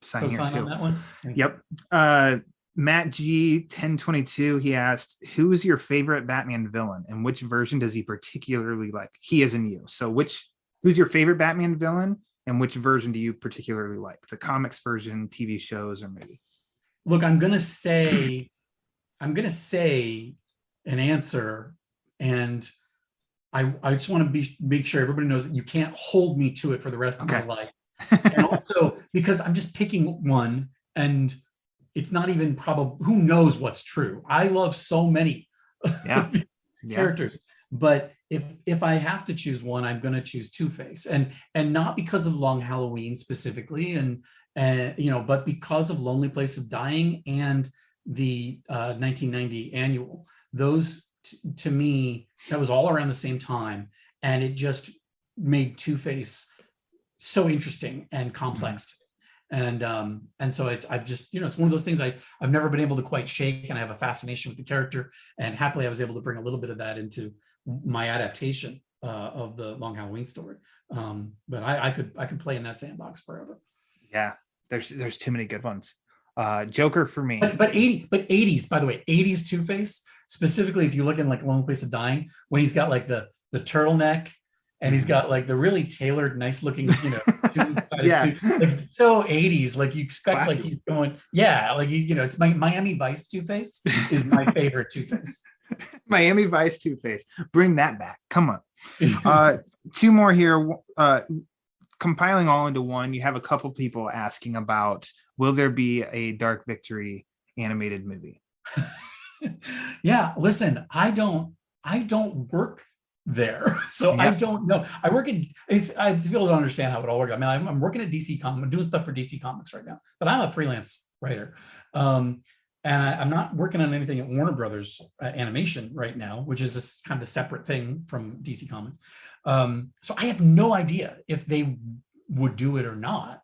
Sign too. on that one. Yep. Matt G 1022, he asked, who is your favorite Batman villain and which version does he particularly like? He is in you. So who's your favorite Batman villain and which version do you particularly like? The comics version, TV shows, or maybe? Look, I'm gonna say an answer, and I just want to make sure everybody knows that you can't hold me to it for the rest of my life. And also because I'm just picking one, and it's not even probable. Who knows what's true? I love so many characters, but if I have to choose one, I'm going to choose Two-Face, and not because of Long Halloween specifically, and but because of Lonely Place of Dying and the 1990 annual. Those to me, that was all around the same time, and it just made Two-Face so interesting and complex. And so I've just, it's one of those things I've never been able to quite shake, and I have a fascination with the character, and happily I was able to bring a little bit of that into my adaptation of the Long Halloween story. But I could play in that sandbox forever. Yeah, there's too many good ones. Joker for me. But 80s, by the way, 80s Two-Face, specifically if you look in like Lonely Place of Dying, when he's got like the turtleneck, and he's got like the really tailored, nice looking, suit. Like so 80s, like you expect. Classic. Like he's going, like it's my Miami Vice Two-Face is my favorite Two-Face. Miami Vice Two-Face, bring that back. Come on. Two more here. Compiling all into one. You have a couple people asking about, will there be a Dark Victory animated movie? Yeah, listen, I don't work there, so I don't know. I work in people don't understand how it all works. I mean, I'm working at DC Comics. I'm doing stuff for DC Comics right now, but I'm a freelance writer, and I'm not working on anything at Warner Brothers Animation right now, which is this kind of separate thing from DC Comics. So I have no idea if they would do it or not.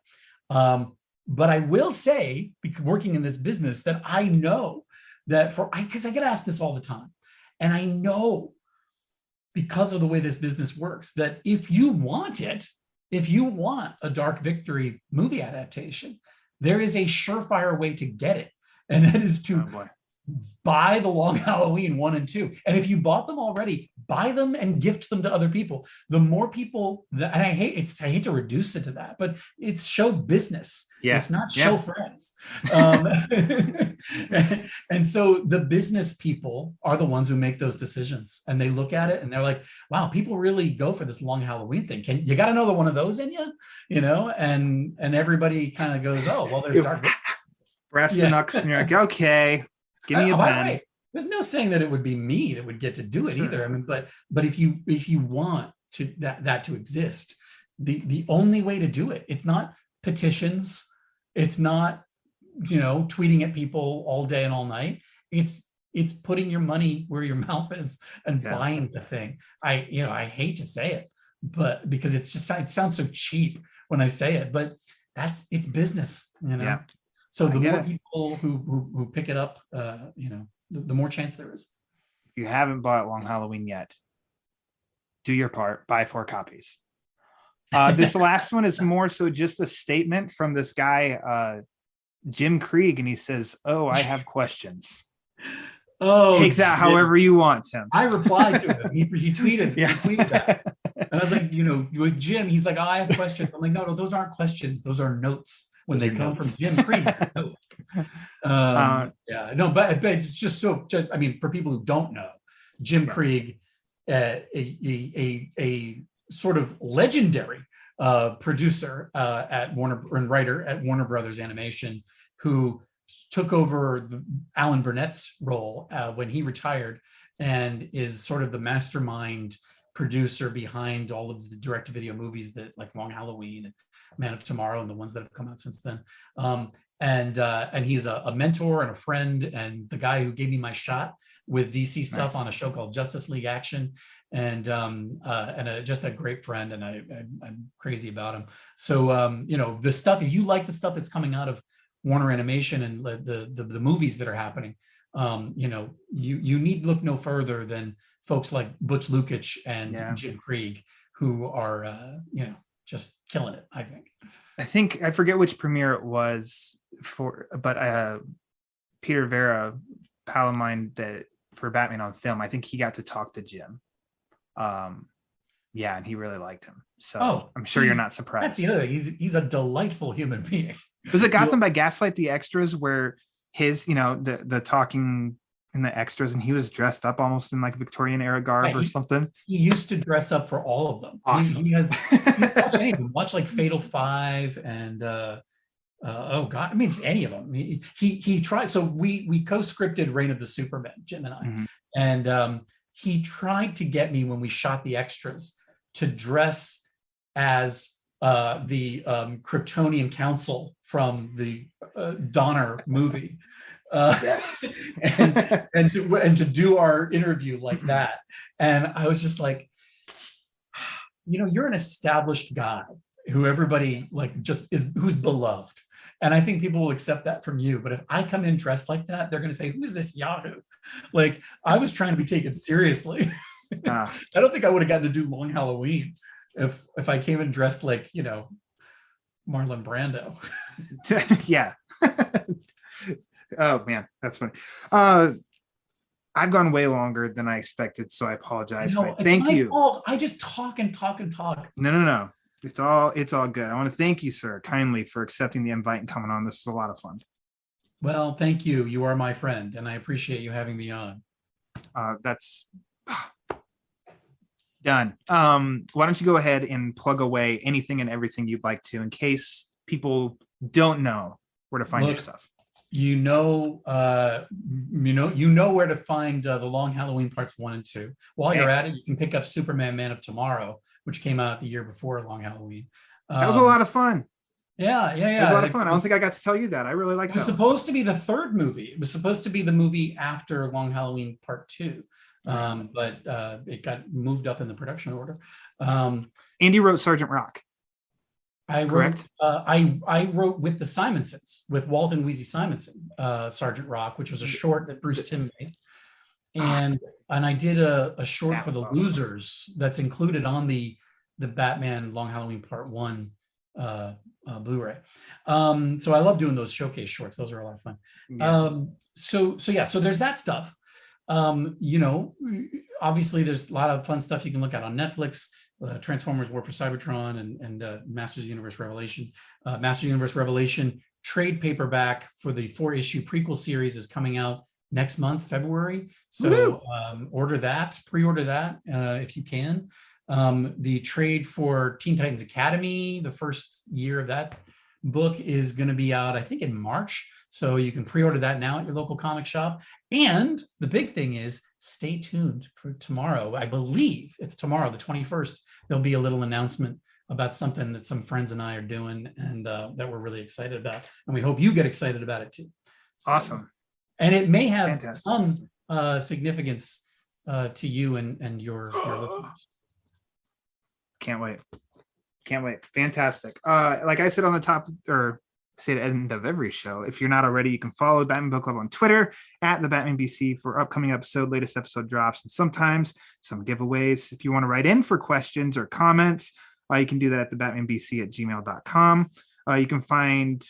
But I will say, working in this business, that I know that because I get asked this all the time, and I know, because of the way this business works, that if you want a Dark Victory movie adaptation, there is a surefire way to get it. And that is to buy the Long Halloween 1 and 2. And if you bought them already, buy them and gift them to other people. The more people that, and I hate to reduce it to that, but it's show business. Yeah. It's not show friends. And so the business people are the ones who make those decisions, and they look at it and they're like, wow, people really go for this Long Halloween thing. You got another one of those in you, and everybody kind of goes, oh, well, there's Dark. Brass the knucks, and you're like, okay. Give me a pen. There's no saying that it would be me that would get to do it either. I mean, but if you want to that to exist, the only way to do it, it's not petitions, it's not tweeting at people all day and all night. It's putting your money where your mouth is and buying the thing. I hate to say it, but because it sounds so cheap when I say it, but it's business, Yeah. So the more people who pick it up, the more chance there is. If you haven't bought Long Halloween yet, do your part, buy 4 copies. This last one is more so just a statement from this guy, Jim Krieg, and he says, oh, I have questions. Oh, take that however you want, Tim. I replied to him. He tweeted that. And I was like, with Jim, he's like, oh, I have questions. I'm like, no, those aren't questions. Those are notes. When they come from Jim Krieg. But it's just so. I mean, for people who don't know, Jim Krieg, a sort of legendary producer at Warner and writer at Warner Brothers Animation, who took over Alan Burnett's role when he retired, and is sort of the mastermind producer behind all of the direct-to-video movies that like Long Halloween and Man of Tomorrow and the ones that have come out since then. And he's a mentor and a friend, and the guy who gave me my shot with DC stuff on a show called Justice League Action, and just a great friend, and I'm crazy about him. So the stuff, if you like the stuff that's coming out of Warner Animation and the movies that are happening, you need look no further than folks like Butch Lukic and Jim Krieg, who are just killing it. I think I forget which premiere it was but Peter Vera, pal of mine, that for Batman on Film, I think he got to talk to Jim. And he really liked him. So I'm sure you're not surprised. That's the other. He's a delightful human being. Was it Gotham by Gaslight, the extras, where his, the talking in the extras, and he was dressed up almost in like Victorian era garb or something? He used to dress up for all of them. Awesome. He watched like Fatal Five and any of them. He tried. So we co-scripted Reign of the Supermen, Jim and I, and he tried to get me, when we shot the extras, to dress as the Kryptonian Council from the Donner movie, and to do our interview like that. And I was just like, you're an established guy who everybody who's beloved. And I think people will accept that from you. But if I come in dressed like that, they're going to say, who is this Yahoo? Like, I was trying to be taken seriously. I don't think I would have gotten to do Long Halloween if I came in dressed like, Marlon Brando. Yeah. Oh man, that's funny. I've gone way longer than I expected, so I apologize. Thank you. Fault. I just talk and talk and talk. No. It's all good. I want to thank you, sir, kindly, for accepting the invite and coming on. This was a lot of fun. Well, thank you. You are my friend, and I appreciate you having me on. That's done. Why don't you go ahead and plug away anything and everything you'd like to, in case people don't know where to find your stuff. You know where to find the Long Halloween parts 1 and 2. While you're at it, you can pick up Superman Man of Tomorrow, which came out the year before Long Halloween. That was a lot of fun. Yeah. It was a lot of fun. I don't think I got to tell you that. I really liked it. It was supposed to be the third movie. It was supposed to be the movie after Long Halloween Part 2. But it got moved up in the production order. Andy wrote Sergeant Rock. I wrote with the Simonsons, with Walt and Wheezy Simonson, Sergeant Rock, which was a short that Bruce Timm made. And I did a short for the awesome. Losers that's included on the Batman Long Halloween Part 1 Blu-ray. So I love doing those showcase shorts. Those are a lot of fun. Yeah. So there's that stuff. Obviously there's a lot of fun stuff you can look at on Netflix. Transformers War for Cybertron and Masters of the Universe Revelation. Masters of the Universe Revelation trade paperback for the 4-issue prequel series is coming out next month, February. So pre-order that if you can. The trade for Teen Titans Academy, the first year of that book, is going to be out, I think, in March. So you can pre-order that now at your local comic shop. And the big thing is, stay tuned for tomorrow. I believe it's tomorrow, the 21st. There'll be a little announcement about something that some friends and I are doing, and that we're really excited about. And we hope you get excited about it too. So, awesome. And it may have some significance to you and your listeners. Can't wait. Fantastic. Like I said on the top, or say the end of every show, if you're not already, you can follow the Batman Book Club on Twitter at the Batman BC for upcoming latest episode drops, and sometimes some giveaways. If you want to write in for questions or comments, you can do that at thebatmanbc@gmail.com. You can find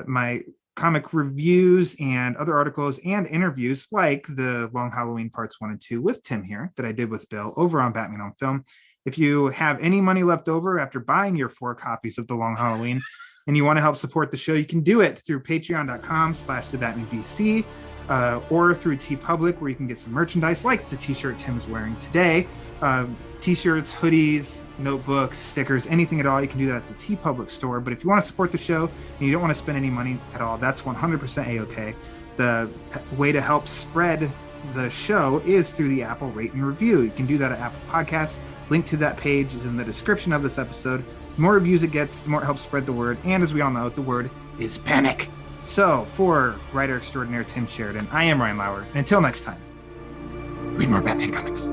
my comic reviews and other articles and interviews, like the Long Halloween Parts 1 and 2 with Tim here that I did with Bill over on Batman on Film. If you have any money left over after buying your 4 copies of the Long Halloween and you want to help support the show, you can do it through patreon.com/thebatmanbc or through TeePublic, where you can get some merchandise like the t-shirt Tim's wearing today. T-shirts, hoodies, notebooks, stickers, anything at all. You can do that at the TeePublic store. But if you want to support the show and you don't want to spend any money at all, that's 100% A-okay. The way to help spread the show is through the Apple Rate and Review. You can do that at Apple Podcasts. Link to that page is in the description of this episode. The more reviews it gets, the more it helps spread the word. And as we all know, the word is panic. So for writer extraordinaire Tim Sheridan, I am Ryan Lauer. And until next time, read more Batman comics.